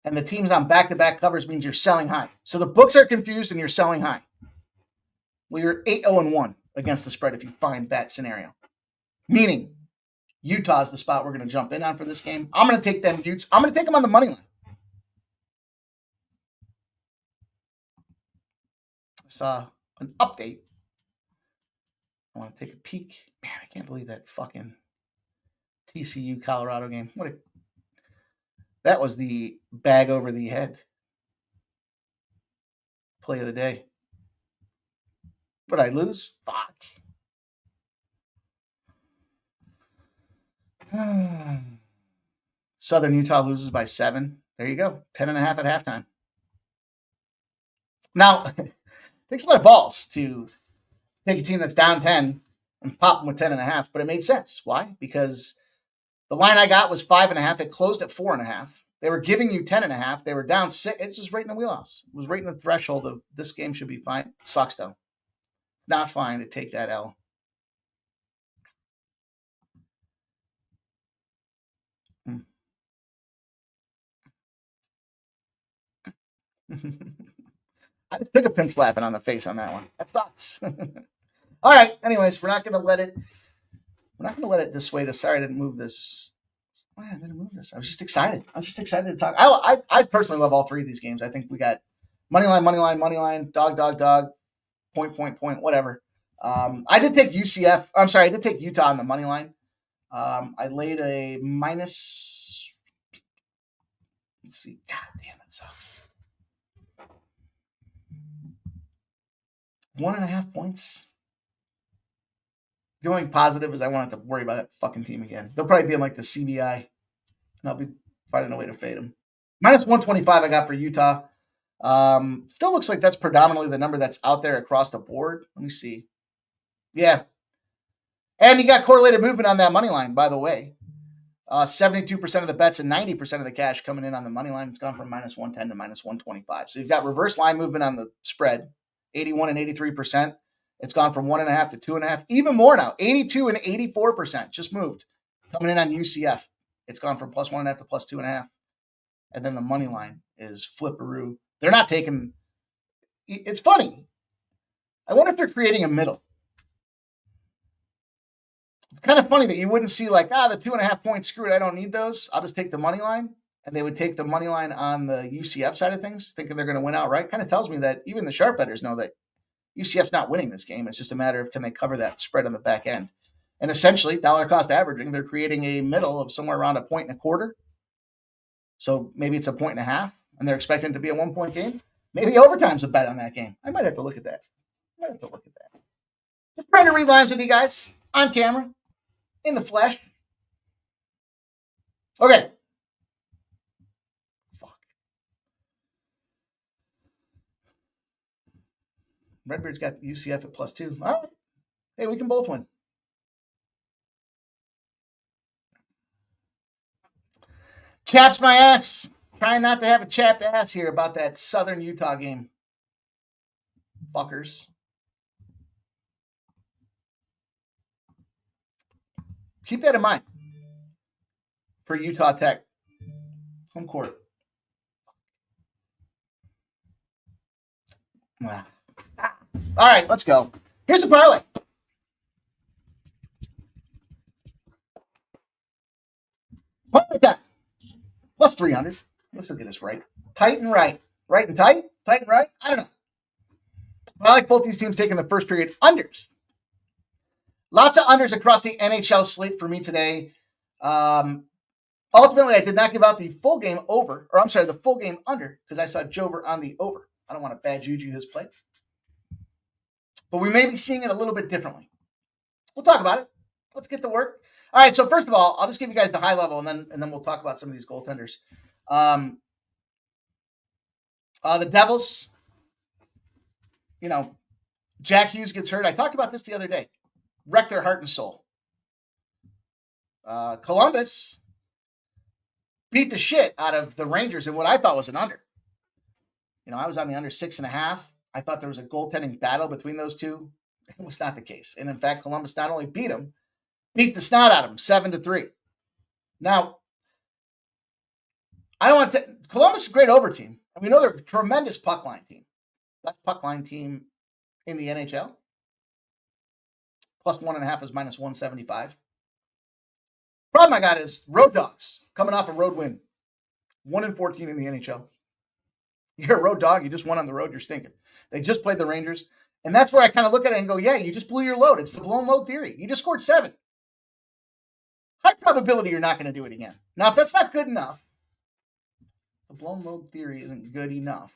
And the teams on back-to-back covers means you're selling high. So the books are confused and you're selling high. Well, you're 8-0-1 against the spread if you find that scenario. Meaning, Utah's the spot we're going to jump in on for this game. I'm going to take them Utes. I'm going to take them on the money line. I saw an update. I want to take a peek. Man, I can't believe that fucking TCU Colorado game. That was the bag over the head play of the day. But I lose? Fuck. Southern Utah loses by 7. There you go. 10.5 at halftime. Now, it takes a lot of balls to take a team that's down 10 and pop them with 10.5, but it made sense. Why? Because the line I got was 5.5. It closed at 4.5. They were giving you 10.5. They were down 6. It's just right in the wheelhouse. It was right in the threshold of this game should be fine. It sucks though. It's not fine to take that L. I just took a pimp slapping on the face on that one. That sucks. All right. Anyways, we're not going to let it dissuade us. Sorry I didn't move this Oh, yeah, I didn't move this. I was just excited. To talk. I personally love all three of these games. I think we got money line, dog, point, whatever. I did take UCF. I'm sorry, I did take Utah on the money line. I laid a minus. Let's see. God damn, it sucks. 1.5 points. The only positive is I won't have to worry about that fucking team again. They'll probably be in like the CBI, and I'll be finding a way to fade them. Minus 125 I got for Utah. Still looks like that's predominantly the number that's out there across the board. Let me see. Yeah. And you got correlated movement on that money line, by the way. 72% of the bets and 90% of the cash coming in on the money line. It's gone from minus 110 to minus 125. So you've got reverse line movement on the spread, 81 and 83%. It's gone from 1.5 to 2.5. Even more now, 82 and 84% just moved. Coming in on UCF. It's gone from plus 1.5 to plus 2.5. And then the money line is flipperoo. They're not taking. It's funny. I wonder if they're creating a middle. It's kind of funny that you wouldn't see like, the 2.5 points, screw it, I don't need those. I'll just take the money line. And they would take the money line on the UCF side of things, thinking they're going to win outright. Kind of tells me that even the sharp bettors know that UCF's not winning this game. It's just a matter of can they cover that spread on the back end. And essentially, dollar cost averaging, they're creating a middle of somewhere around 1.25. So maybe it's 1.5, and they're expecting it to be a 1-point game. Maybe overtime's a bet on that game. I might have to look at that. Just trying to read lines with you guys on camera, in the flesh. Okay. Fuck. Redbeard's got UCF at +2. All right. Hey, we can both win. Chaps my ass. Trying not to have a chapped ass here about that Southern Utah game. Fuckers. Keep that in mind for Utah Tech. Home court. All right, let's go. Here's the parlay. Parlay time. Plus 300. Let's look at this right. Tight and right. Right and tight? Tight and right? I don't know. But I like both these teams taking the first period unders. Lots of unders across the NHL slate for me today. Ultimately, I did not give out the full game over, or I'm sorry, the full game under, because I saw Jover on the over. I don't want to bad juju his play. But we may be seeing it a little bit differently. We'll talk about it. Let's get to work. All right, so first of all, I'll just give you guys the high level, and then we'll talk about some of these goaltenders. The Devils, Jack Hughes gets hurt. I talked about this the other day. Wrecked their heart and soul. Columbus beat the shit out of the Rangers in what I thought was an under. I was on the under 6.5. I thought there was a goaltending battle between those two. It was not the case. And in fact, Columbus not only beat the snot out of them, 7-3. Now, I don't want to. Columbus is a great over team. And we know they're a tremendous puck line team. Best puck line team in the NHL. Plus 1.5 is minus 175. Problem I got is road dogs coming off a road win. 1-14 in the NHL. You're a road dog. You just won on the road. You're stinking. They just played the Rangers. And that's where I kind of look at it and go, yeah, you just blew your load. It's the blown load theory. You just scored 7. High probability you're not going to do it again. Now, if that's not good enough, the blown load theory isn't good enough.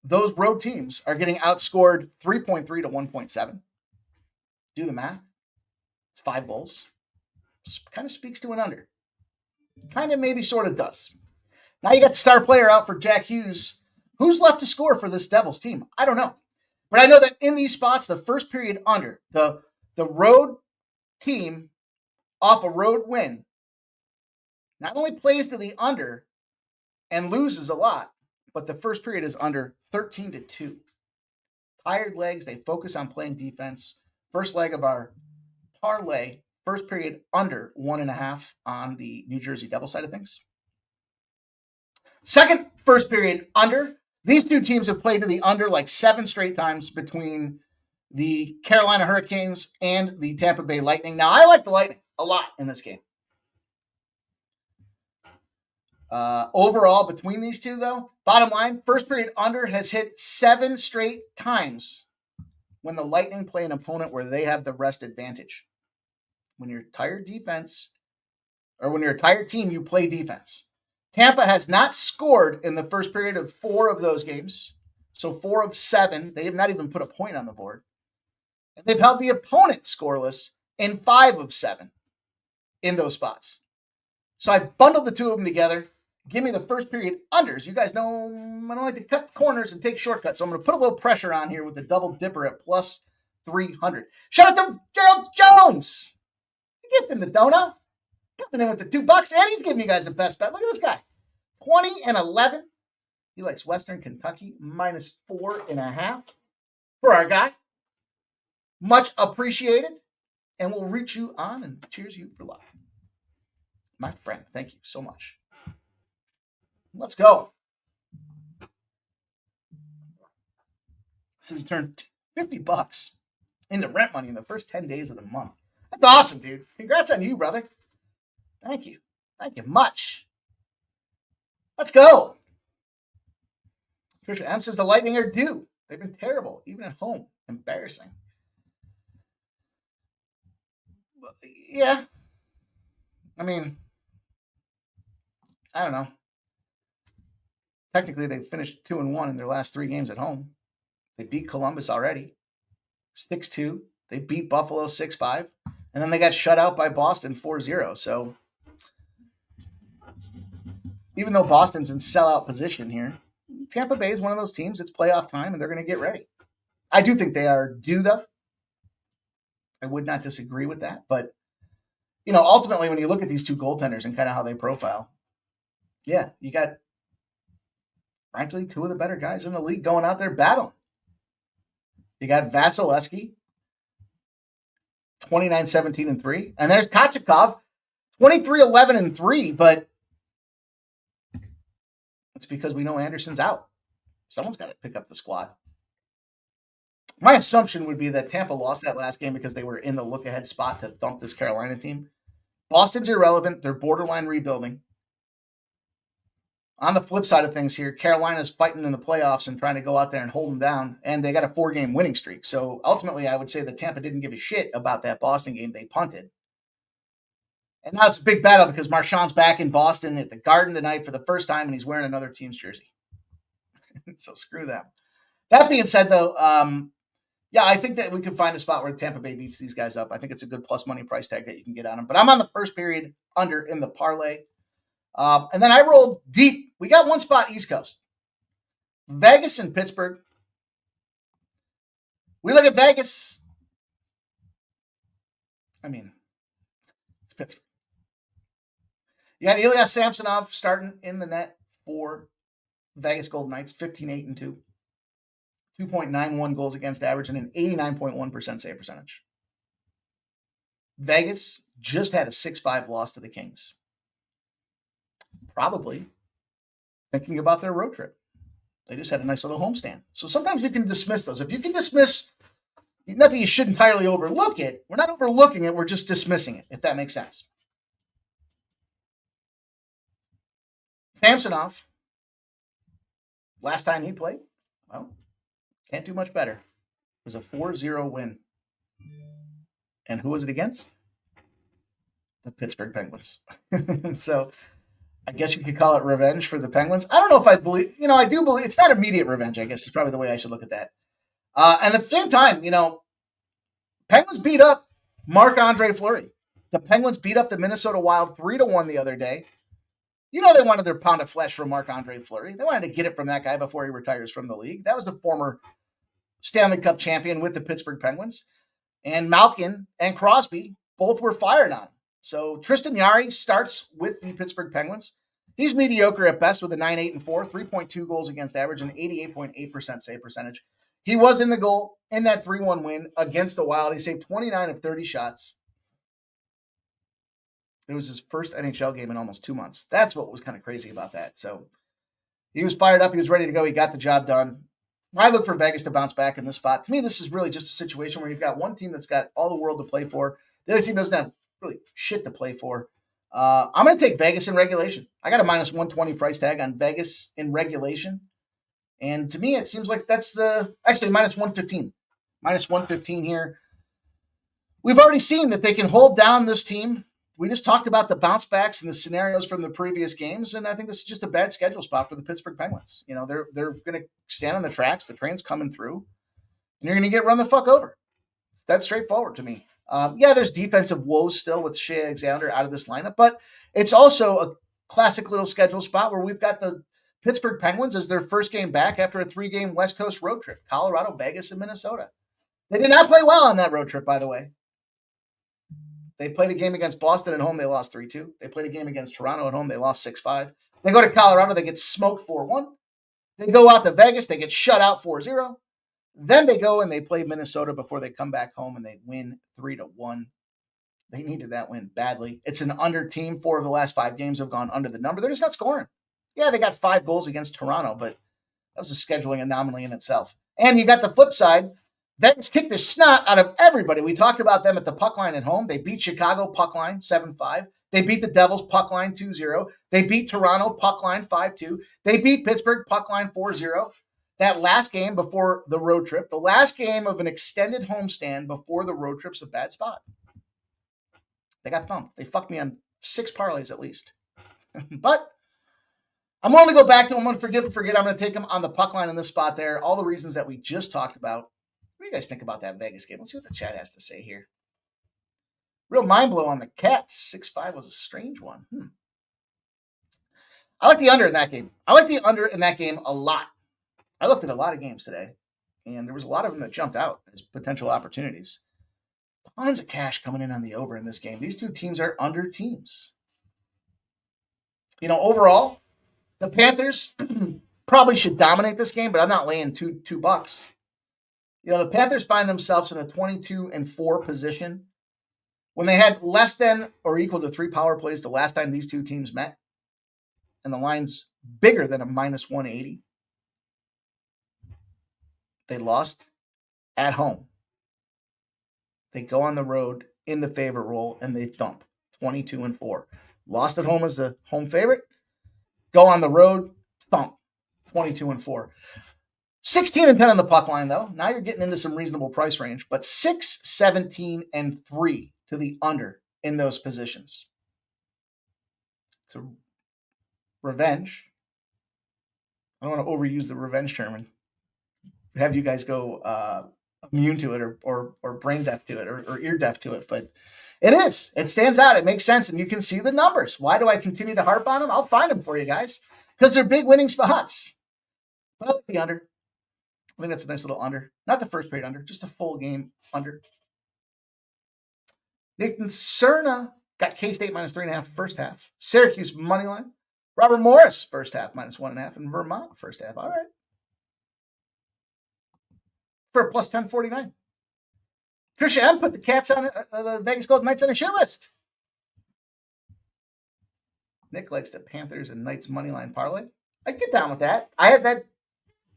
Those road teams are getting outscored 3.3 to 1.7. Do the math. It's 5 goals. Kind of speaks to an under. Kind of maybe sort of does. Now you got the star player out for Jack Hughes. Who's left to score for this Devils team? I don't know. But I know that in these spots, the first period under, the road team off a road win not only plays to the under and loses a lot, but the first period is under 13-2. Tired legs, they focus on playing defense. First leg of our parlay, first period under 1.5 on the New Jersey Devil side of things. Second first period under. These two teams have played to the under like 7 straight times between the Carolina Hurricanes and the Tampa Bay Lightning. Now, I like the Lightning a lot in this game. Overall, between these two, though, bottom line, first period under has hit 7 straight times when the Lightning play an opponent where they have the rest advantage. When you're tired defense, or when you're a tired team, you play defense. Tampa has not scored in the first period of 4 of those games. So 4 of 7. They have not even put a point on the board. And they've held the opponent scoreless in 5 of 7 in those spots. So I bundled the two of them together. Give me the first period unders. You guys know I don't like to cut corners and take shortcuts. So I'm going to put a little pressure on here with the double dipper at plus 300. Shout out to Gerald Jones. Gifting the donut. Coming in with the $2. And he's giving you guys the best bet. Look at this guy. 20 and 11. He likes Western Kentucky minus 4.5 for our guy. Much appreciated. And we'll reach you on and cheers you for life. My friend, thank you so much. Let's go. So you turned $50 into rent money in the first 10 days of the month. That's awesome, dude. Congrats on you, brother. Thank you. Thank you much. Let's go. Trisha M says the Lightning are due. They've been terrible, even at home. Embarrassing. Yeah. I mean, I don't know. Technically, they finished 2-1 in their last 3 games at home. They beat Columbus already, 6-2. They beat Buffalo 6-5. And then they got shut out by Boston 4-0. So even though Boston's in sellout position here, Tampa Bay is one of those teams. It's playoff time, and they're going to get ready. I do think they are due, though. I would not disagree with that. But, you know, ultimately, when you look at these two goaltenders and kind of how they profile, yeah, you got, frankly, 2 of the better guys in the league going out there battling. You got Vasilevsky, 29-17-3. And there's Kochetkov, 23-11-3. But it's because we know Anderson's out. Someone's got to pick up the squad. My assumption would be that Tampa lost that last game because they were in the look-ahead spot to thump this Carolina team. Boston's irrelevant. They're borderline rebuilding. On the flip side of things here, Carolina's fighting in the playoffs and trying to go out there and hold them down, and they got a 4-game winning streak. So ultimately, I would say that Tampa didn't give a shit about that Boston game. They punted. And now it's a big battle because Marchand's back in Boston at the Garden tonight for the first time, and he's wearing another team's jersey. So screw them. That being said, though, yeah, I think that we could find a spot where Tampa Bay beats these guys up. I think it's a good plus money price tag that you can get on them. But I'm on the first period under in the parlay. And then I rolled deep. We got one spot East Coast. Vegas and Pittsburgh. We look at Vegas. I mean, it's Pittsburgh. You got Ilya Samsonov starting in the net for Vegas Golden Knights, 15-8-2. 2.91 goals against average and an 89.1% save percentage. Vegas just had a 6-5 loss to the Kings. Probably thinking about their road trip. They just had a nice little homestand. So sometimes you can dismiss those. If you can dismiss, not that you should entirely overlook it. We're not overlooking it. We're just dismissing it, if that makes sense. Samsonov, last time he played, well, can't do much better. It was a 4-0 win. And who was it against? The Pittsburgh Penguins. So I guess you could call it revenge for the Penguins. I don't know if I believe, I do believe it's not immediate revenge, I guess is probably the way I should look at that. And at the same time, Penguins beat up Marc-Andre Fleury. The Penguins beat up the Minnesota Wild 3-1 the other day. They wanted their pound of flesh from Marc-Andre Fleury. They wanted to get it from that guy before he retires from the league. That was the former Stanley Cup champion with the Pittsburgh Penguins. And Malkin and Crosby both were fired on him. So Tristan Jarry starts with the Pittsburgh Penguins. He's mediocre at best with a 9-8-4, 3.2 goals against average, and 88.8% save percentage. He was in the goal in that 3-1 win against the Wild. He saved 29 of 30 shots. It was his first NHL game in almost 2 months. That's what was kind of crazy about that. So he was fired up. He was ready to go. He got the job done. I look for Vegas to bounce back in this spot. To me, this is really just a situation where you've got one team that's got all the world to play for. The other team doesn't have really shit to play for. I'm going to take Vegas in regulation. I got a minus 120 price tag on Vegas in regulation. And to me, it seems like that's actually minus 115. Minus 115 here. We've already seen that they can hold down this team. We just talked about the bounce backs and the scenarios from the previous games, and I think this is just a bad schedule spot for the Pittsburgh Penguins. You know, they're going to stand on the tracks. The train's coming through, and you're going to get run the fuck over. That's straightforward to me. Yeah, there's defensive woes still with Shea Alexander out of this lineup, but it's also a classic little schedule spot where we've got the Pittsburgh Penguins as their first game back after a 3-game West Coast road trip: Colorado, Vegas, and Minnesota. They did not play well on that road trip, by the way. They played a game against Boston at home. They lost 3-2. They played a game against Toronto at home. They lost 6-5. They go to Colorado. They get smoked 4-1. They go out to Vegas. They get shut out 4-0. Then they go and they play Minnesota before they come back home and they win 3-1. They needed that win badly. It's an under team. 4 of the last 5 games have gone under the number. They're just not scoring. Yeah, they got 5 goals against Toronto, but that was a scheduling anomaly in itself. And you got the flip side. Vegas kicked the snot out of everybody. We talked about them at the puck line at home. They beat Chicago puck line 7-5. They beat the Devils puck line 2-0. They beat Toronto puck line 5-2. They beat Pittsburgh puck line 4-0. That last game before the road trip, the last game of an extended homestand before the road trip's a bad spot. They got thumped. They fucked me on 6 parlays at least. But I'm willing to go back to them. I'm going to forgive and forget. I'm going to take them on the puck line in this spot there. All the reasons that we just talked about. What do you guys think about that Vegas game? Let's see what the chat has to say here. Real mind blow on the Cats. 6-5 was a strange one. I like the under in that game. I like the under in that game a lot. I looked at a lot of games today, and there was a lot of them that jumped out as potential opportunities. Tons of cash coming in on the over in this game. These two teams are under teams. You know, overall, the Panthers probably should dominate this game, but I'm not laying $2. You know, the Panthers find themselves in a 22-4 position when they had less than or equal to 3 power plays the last time these two teams met, and the line's bigger than a minus 180. They lost at home. They go on the road in the favorite role, and they thump 22-4. Lost at home as the home favorite. Go on the road, thump 22-4. 16-10 on the puck line, though. Now you're getting into some reasonable price range, but 6-17-3 to the under in those positions. It's a revenge. I don't want to overuse the revenge term and have you guys go immune to it or brain deaf to it or ear deaf to it, but it is. It stands out. It makes sense, and you can see the numbers. Why do I continue to harp on them? I'll find them for you guys because they're big winning spots. But I like the under. I think that's a nice little under. Not the first period under, just a full game under. Nathan Cerna got K-State minus 3.5 first half. Syracuse money line. Robert Morris first half minus 1.5, and Vermont first half. All right. For a plus 1049. Trisha M put the Cats on the Vegas Golden Knights on a shit list. Nick likes the Panthers and Knights money line parlay. I get down with that. I had that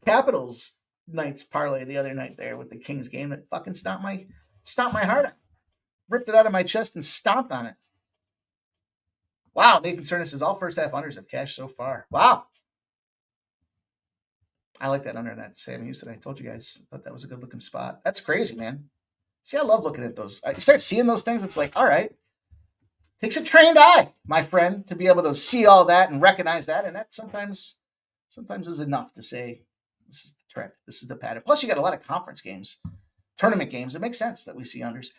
Capitals Knights parlay the other night there with the Kings game that fucking stomped my heart out. Ripped it out of my chest and stomped on it. Wow, Nathan Cerna says all first half unders have cashed so far. Wow. I like that under in that Sam Houston. I told you guys, I thought that was a good looking spot. That's crazy, man. See, I love looking at those. You start seeing those things, it's like, all right. Takes a trained eye, my friend, to be able to see all that and recognize that. And that sometimes is enough to say, this is the trend. This is the pattern. Plus, you got a lot of conference games, tournament games. It makes sense that we see unders.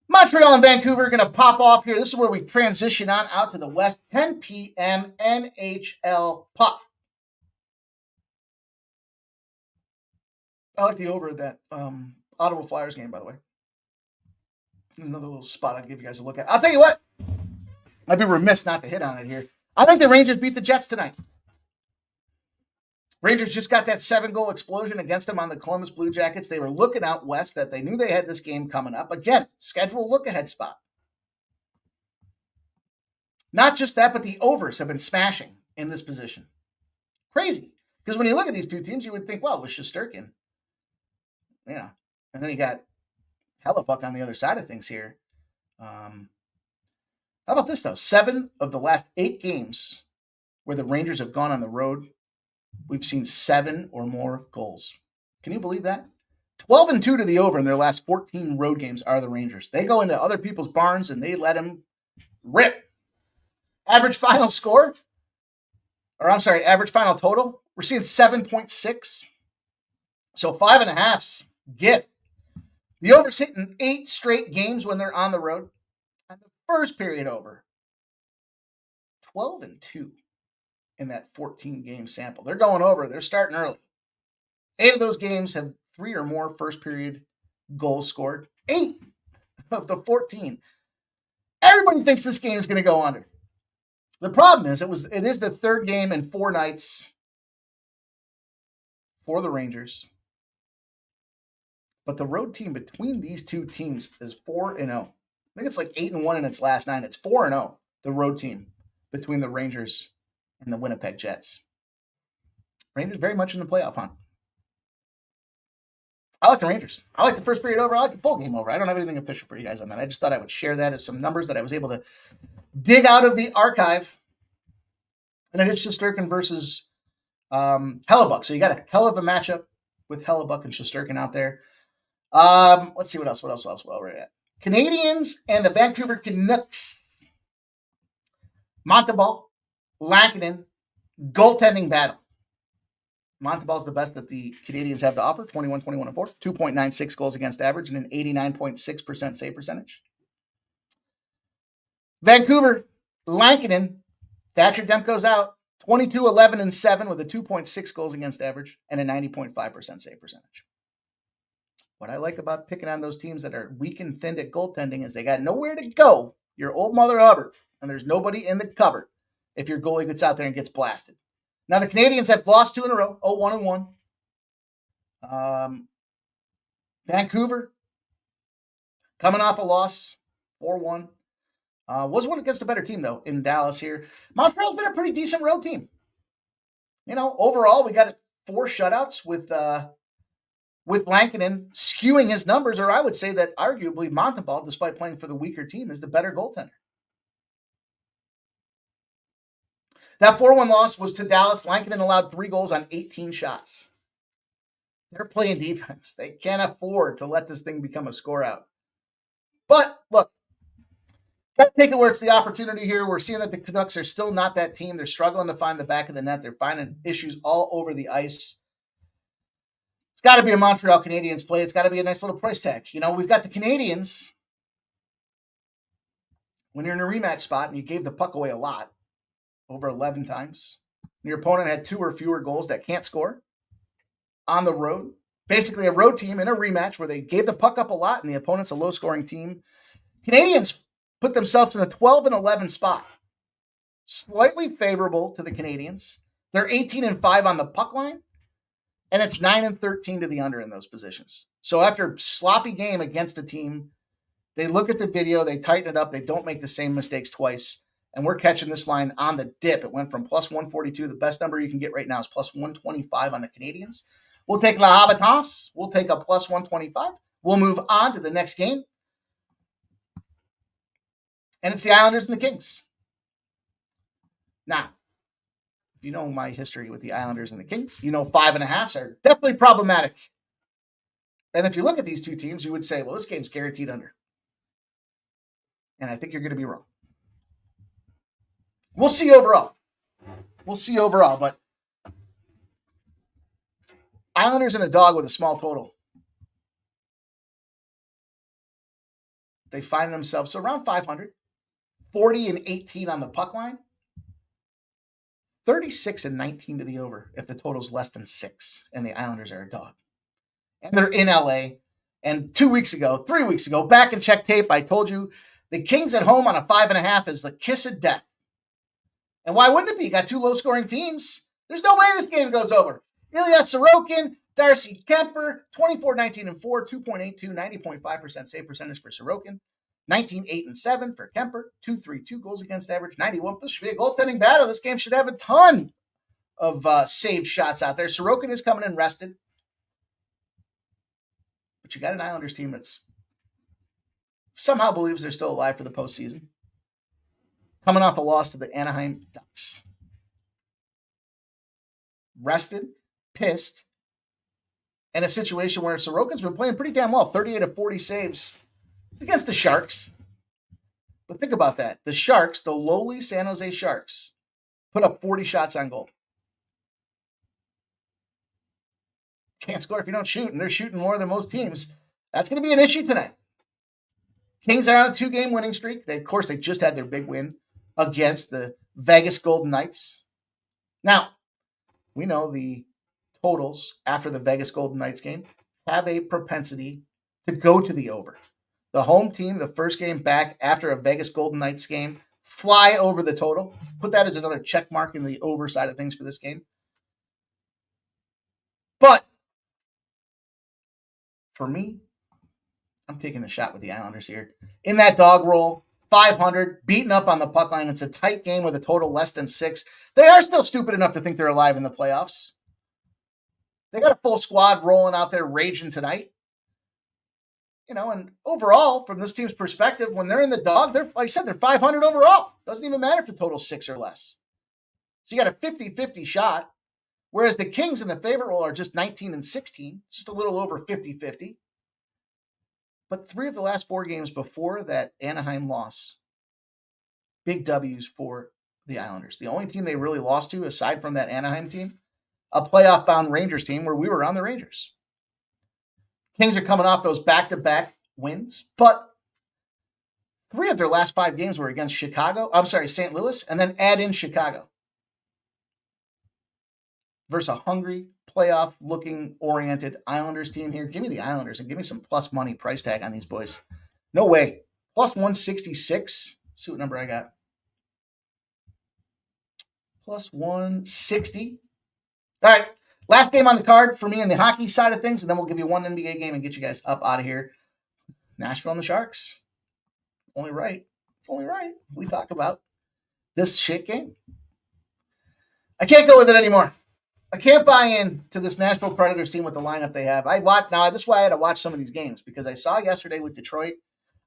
Montreal and Vancouver are going to pop off here. This is where we transition on out to the West. 10 p.m. NHL puck. I like the over at that Ottawa Flyers game, by the way. Another little spot I'll give you guys a look at. I'll tell you what. I'd be remiss not to hit on it here. I think the Rangers beat the Jets tonight. Rangers just got that 7-goal explosion against them on the Columbus Blue Jackets. They were looking out west that they knew they had this game coming up. Again, schedule look-ahead spot. Not just that, but the overs have been smashing in this position. Crazy. Because when you look at these two teams, you would think, well, it was Shesterkin. Yeah. And then you got Hellebuck on the other side of things here. How about this, though? 7 of the last 8 games where the Rangers have gone on the road, we've seen 7 or more goals. Can you believe that? 12-2 to the over in their last 14 road games are the Rangers. They go into other people's barns and they let them rip. Average final score, average final total, we're seeing 7.6. So 5.5's gift. The over's hitting 8 straight games when they're on the road. And the first period over, 12-2 in that 14-game sample. They're going over. They're starting early. 8 of those games have 3 or more first period goals scored. 8 of the 14. Everybody thinks this game is going to go under. The problem is it is the third game in 4 nights for the Rangers. But the road team between these two teams is 4-0. I think it's like 8-1 in its last 9. It's 4-0, the road team between the Rangers and the Winnipeg Jets. Rangers very much in the playoff hunt. I like the Rangers. I like the first period over. I like the full game over. I don't have anything official for you guys on that. I just thought I would share that as some numbers that I was able to dig out of the archive. And it's Shesterkin versus Hellebuck. So you got a hell of a matchup with Hellebuck and Shesterkin out there. Let's see what else while we're at. Canadiens and the Vancouver Canucks. Montembeault, Lankinen, goaltending battle. Montembeault's the best that the Canadiens have to offer, 21-21-4, 2.96 goals against average, and an 89.6% save percentage. Vancouver, Lankinen, Thatcher Demko's out, 22-11-7 with a 2.6 goals against average and a 90.5% save percentage. What I like about picking on those teams that are weak and thin at goaltending is they got nowhere to go. Your old Mother Hubbard, and there's nobody in the cupboard if your goalie gets out there and gets blasted. Now, the Canadiens have lost 2 in a row, 0-1-1. Vancouver, coming off a loss, 4-1. Was one against a better team, though, in Dallas here. Montreal's been a pretty decent road team. You know, overall, we got 4 shutouts with Lankinen skewing his numbers, or I would say that arguably Montembeault, despite playing for the weaker team, is the better goaltender. That 4-1 loss was to Dallas. Lankinen allowed 3 goals on 18 shots. They're playing defense. They can't afford to let this thing become a score out. But look, gotta take it where it's the opportunity here. We're seeing that the Canucks are still not that team. They're struggling to find the back of the net. They're finding issues all over the ice. It's got to be a Montreal Canadiens play. It's got to be a nice little price tag. You know, we've got the Canadiens. When you're in a rematch spot and you gave the puck away a lot, over 11 times, and your opponent had 2 or fewer goals that can't score on the road. Basically a road team in a rematch where they gave the puck up a lot and the opponent's a low-scoring team. Canadiens put themselves in a 12-11 spot. Slightly favorable to the Canadiens. They're 18-5 on the puck line, and it's 9-13 to the under in those positions. So after a sloppy game against a team, they look at the video, they tighten it up, they don't make the same mistakes twice. And we're catching this line on the dip. It went from plus 142. The best number you can get right now is plus 125 on the Canadiens. We'll take La Habitance. We'll take a plus 125. We'll move on to the next game. And it's the Islanders and the Kings. Now, if you know my history with the Islanders and the Kings, you know 5.5s are definitely problematic. And if you look at these two teams, you would say, well, this game's guaranteed under. And I think you're going to be wrong. We'll see overall. But Islanders and a dog with a small total. They find themselves around 500, 40-18 on the puck line, 36-19 to the over if the total's less than 6 and the Islanders are a dog. And they're in LA. And 3 weeks ago, back in check tape, I told you the Kings at home on a 5.5 is the kiss of death. And why wouldn't it be? You got 2 low-scoring teams. There's no way this game goes over. Ilya Sorokin, Darcy Kemper, 24-19-4, 2.82, 90.5% save percentage for Sorokin, 19-8-7 for Kemper, 2.32 goals against average, 91. This should be a goaltending battle. This game should have a ton saved shots out there. Sorokin is coming in rested. But you got an Islanders team that's somehow believes they're still alive for the postseason. Coming off a loss to the Anaheim Ducks. Rested, pissed, in a situation where Sorokin's been playing pretty damn well. 38 of 40 saves against the Sharks. But think about that. The Sharks, the lowly San Jose Sharks, put up 40 shots on goal. Can't score if you don't shoot, and they're shooting more than most teams. That's going to be an issue tonight. Kings are on a 2-game winning streak. Of course, they just had their big win against the Vegas Golden Knights. Now, we know the totals after the Vegas Golden Knights game have a propensity to go to the over. The home team, the first game back after a Vegas Golden Knights game, fly over the total. Put that as another check mark in the over side of things for this game. But for me, I'm taking the shot with the Islanders here. In that dog roll, 500, beaten up on the puck line. It's a tight game with a total less than 6. They are still stupid enough to think they're alive in the playoffs. They got a full squad rolling out there raging tonight. And overall, from this team's perspective, when they're in the dog, like I said, they're 500 overall. Doesn't even matter if the total's 6 or less. So you got a 50-50 shot, whereas the Kings in the favorite role are just 19 and 16, just a little over 50-50. But 3 of the last 4 games before that Anaheim loss, big W's for the Islanders. The only team they really lost to, aside from that Anaheim team, a playoff-bound Rangers team where we were on the Rangers. Kings are coming off those back-to-back wins, but 3 of their last 5 games were against St. Louis, and then add in Chicago. Versus a hungry, playoff-looking, oriented Islanders team here. Give me the Islanders and give me some plus money price tag on these boys. No way. Plus 166. Let's see what number I got. Plus 160. All right. Last game on the card for me in the hockey side of things, and then we'll give you one NBA game and get you guys up out of here. Nashville and the Sharks. Only right. It's only right. We talk about this shit game. I can't go with it anymore. I can't buy in to this Nashville Predators team with the lineup they have. This is why I had to watch some of these games, because I saw yesterday with Detroit.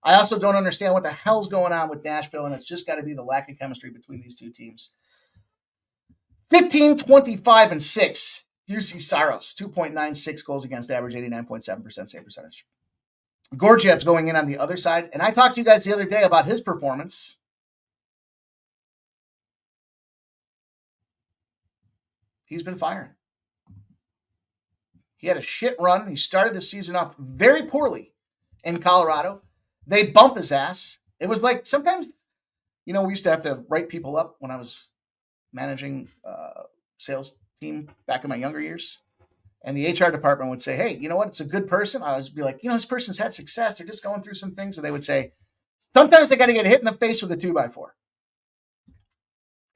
I also don't understand what the hell's going on with Nashville, and it's just got to be the lack of chemistry between these two teams. 15, 25, and 6. UC Saros, 2.96 goals against average, 89.7% save percentage. Gorgiev's going in on the other side, and I talked to you guys the other day about his performance. He's been firing. He had a shit run. He started the season off very poorly in Colorado. They bump his ass. It was like sometimes, we used to have to write people up when I was managing sales team back in my younger years. And the HR department would say, hey, you know what? It's a good person. I would be like, this person's had success. They're just going through some things. And they would say, sometimes they got to get hit in the face with a 2x4.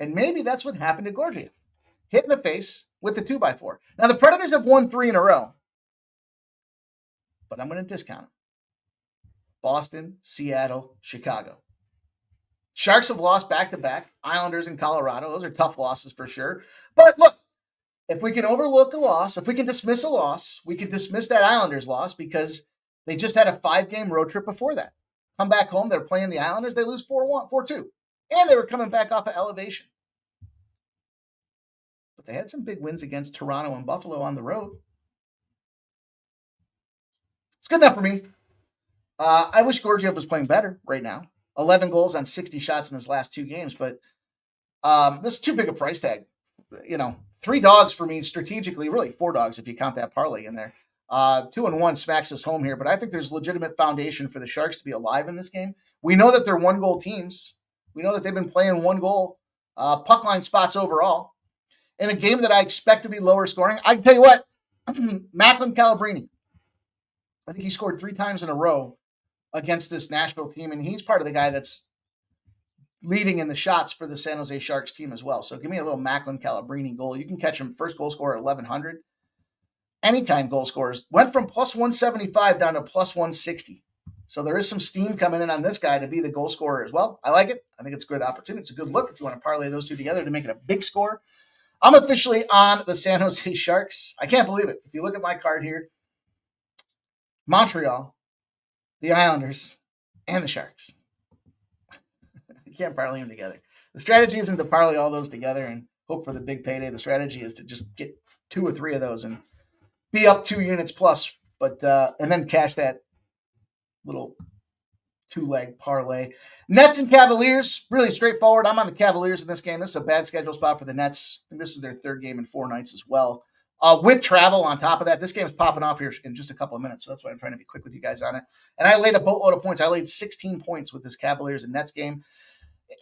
And maybe that's what happened to Gorgiev. Hit in the face with the 2x4. Now, the Predators have won 3 in a row. But I'm going to discount them. Boston, Seattle, Chicago. Sharks have lost back-to-back. Islanders and Colorado. Those are tough losses for sure. But look, if we can overlook a loss, if we can dismiss a loss, we can dismiss that Islanders loss because they just had a 5-game road trip before that. Come back home, they're playing the Islanders, they lose 4-1, 4-2. And they were coming back off of elevation. But they had some big wins against Toronto and Buffalo on the road. It's good enough for me. I wish Gorgiev was playing better right now. 11 goals on 60 shots in his last 2 games, but this is too big a price tag. 3 dogs for me strategically, really 4 dogs if you count that parlay in there. 2-1 smacks us home here, but I think there's legitimate foundation for the Sharks to be alive in this game. We know that they're 1-goal teams. We know that they've been playing 1-goal puck line spots overall. In a game that I expect to be lower scoring, I can tell you what, Macklin Calabrini, I think he scored 3 times in a row against this Nashville team, and he's part of the guy that's leading in the shots for the San Jose Sharks team as well. So give me a little Macklin Calabrini goal. You can catch him first goal scorer at 1,100. Anytime goal scorers went from plus 175 down to plus 160. So there is some steam coming in on this guy to be the goal scorer as well. I like it. I think it's a good opportunity. It's a good look if you want to parlay those two together to make it a big score. I'm officially on the San Jose Sharks. I can't believe it. If you look at my card here, Montreal, the Islanders, and the Sharks. You can't parlay them together. The strategy isn't to parlay all those together and hope for the big payday. The strategy is to just get 2 or 3 of those and be up 2 units plus, but and then cash that little 2-leg parlay. Nets and Cavaliers, really straightforward. I'm on the Cavaliers in this game. This is a bad schedule spot for the Nets, and this is their 3rd game in 4 nights as well. With travel on top of that, this game is popping off here in just a couple of minutes, so that's why I'm trying to be quick with you guys on it. And I laid a boatload of points. I laid 16 points with this Cavaliers and Nets game.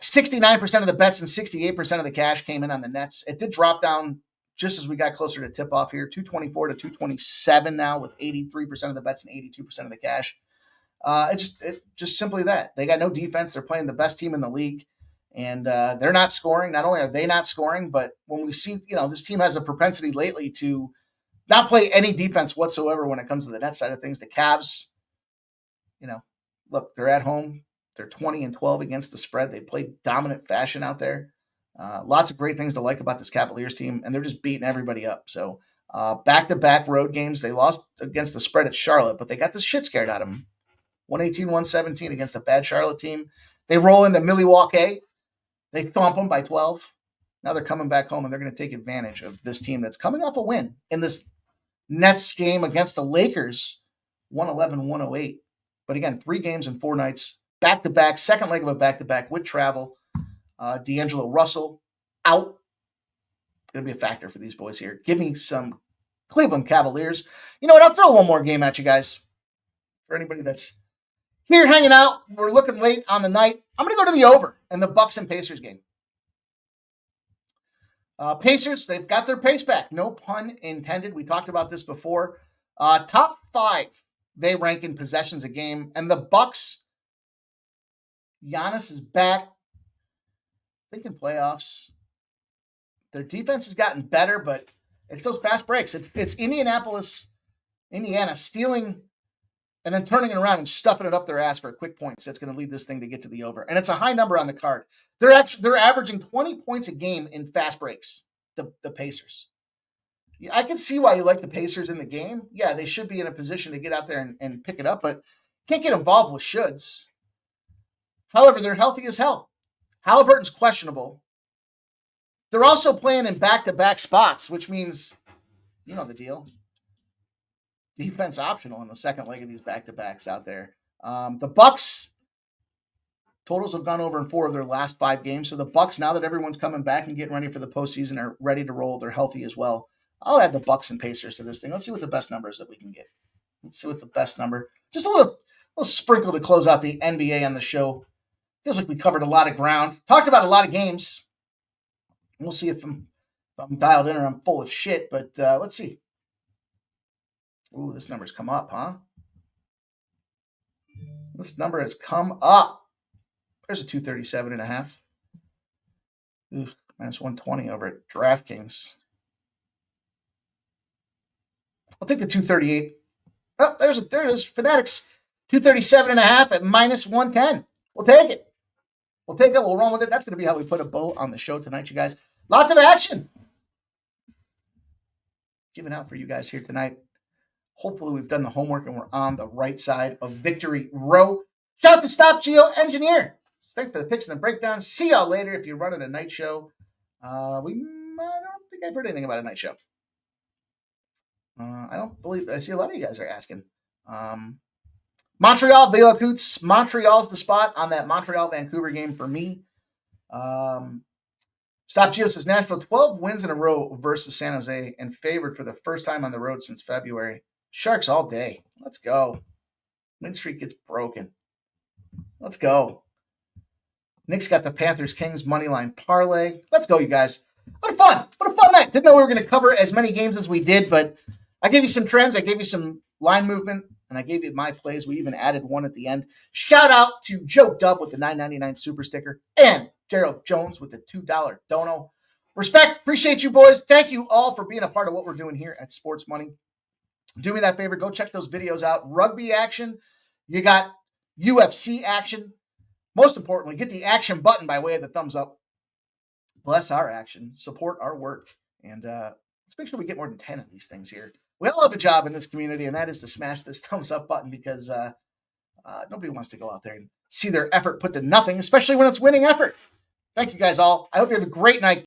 69% of the bets and 68% of the cash came in on the Nets. It did drop down just as we got closer to tip-off here, 224 to 227 now with 83% of the bets and 82% of the cash. It's just simply that. They got no defense. They're playing the best team in the league, and they're not scoring. Not only are they not scoring, but when we see, this team has a propensity lately to not play any defense whatsoever when it comes to the net side of things. The Cavs, look, they're at home. They're 20-12 against the spread. They play dominant fashion out there. Lots of great things to like about this Cavaliers team, and they're just beating everybody up. So back-to-back road games. They lost against the spread at Charlotte, but they got the shit scared out of them. 118-117 against a bad Charlotte team. They roll into Milwaukee. They thump them by 12. Now they're coming back home, and they're going to take advantage of this team that's coming off a win in this Nets game against the Lakers, 111-108. But again, 3 games in 4 nights. Back-to-back, second leg of a back-to-back with travel. D'Angelo Russell out. Going to be a factor for these boys here. Give me some Cleveland Cavaliers. You know what? I'll throw one more game at you guys. For anybody that's here hanging out, we're looking late on the night. I'm going to go to the over in the Bucks and Pacers game. Pacers, they've got their pace back. No pun intended. We talked about this before. Top 5, they rank in possessions a game. And the Bucks, Giannis is back. Thinking playoffs. Their defense has gotten better, but it's those fast breaks. It's Indiana stealing and then turning it around and stuffing it up their ass for a quick point. So that's going to lead this thing to get to the over. And it's a high number on the card. They're averaging 20 points a game in fast breaks, the Pacers. I can see why you like the Pacers in the game. Yeah, they should be in a position to get out there and pick it up, but can't get involved with shoulds. However, they're healthy as hell. Halliburton's questionable. They're also playing in back-to-back spots, which means, you know the deal. Defense optional in the second leg of these back-to-backs out there. The Bucks, totals have gone over in 4 of their last 5 games. So the Bucks, now that everyone's coming back and getting ready for the postseason, are ready to roll. They're healthy as well. I'll add the Bucks and Pacers to this thing. Let's see what the best number is that we can get. Let's see what the best number. Just a little sprinkle to close out the NBA on the show. Feels like we covered a lot of ground. Talked about a lot of games. We'll see if I'm dialed in or I'm full of shit, but let's see. Ooh, this number's come up, huh? This number has come up. There's a 237.5. Ooh, minus 120 over at DraftKings. I'll take the 238. Oh, there it is. Fanatics, 237.5 at minus 110. We'll take it. We'll run with it. That's going to be how we put a bow on the show tonight, you guys. Lots of action. Giving out for you guys here tonight. Hopefully we've done the homework and we're on the right side of victory row. Shout out to Stop Geo Engineer. Thanks for the picks and the breakdowns. See y'all later if you're running a night show. I don't think I've heard anything about a night show. I don't believe, I see a lot of you guys are asking. Montreal, Vela Coots. Montreal's the spot on that Montreal-Vancouver game for me. Stop Geo says Nashville 12 wins in a row versus San Jose and favored for the first time on the road since February. Sharks all day. Let's go. Win streak gets broken. Let's go. Nick's got the Panthers-Kings money line parlay. Let's go, you guys. What a fun night. Didn't know we were going to cover as many games as we did, but I gave you some trends. I gave you some line movement, and I gave you my plays. We even added one at the end. Shout out to Joe Dub with the $9.99 super sticker and Gerald Jones with the $2 dono. Respect. Appreciate you, boys. Thank you all for being a part of what we're doing here at Sports Money. Do me that favor. Go check those videos out. Rugby action. You got UFC action. Most importantly, get the action button by way of the thumbs up. Bless our action. Support our work. And let's make sure we get more than 10 of these things here. We all have a job in this community, and that is to smash this thumbs up button, because nobody wants to go out there and see their effort put to nothing, especially when it's winning effort. Thank you guys all. I hope you have a great night.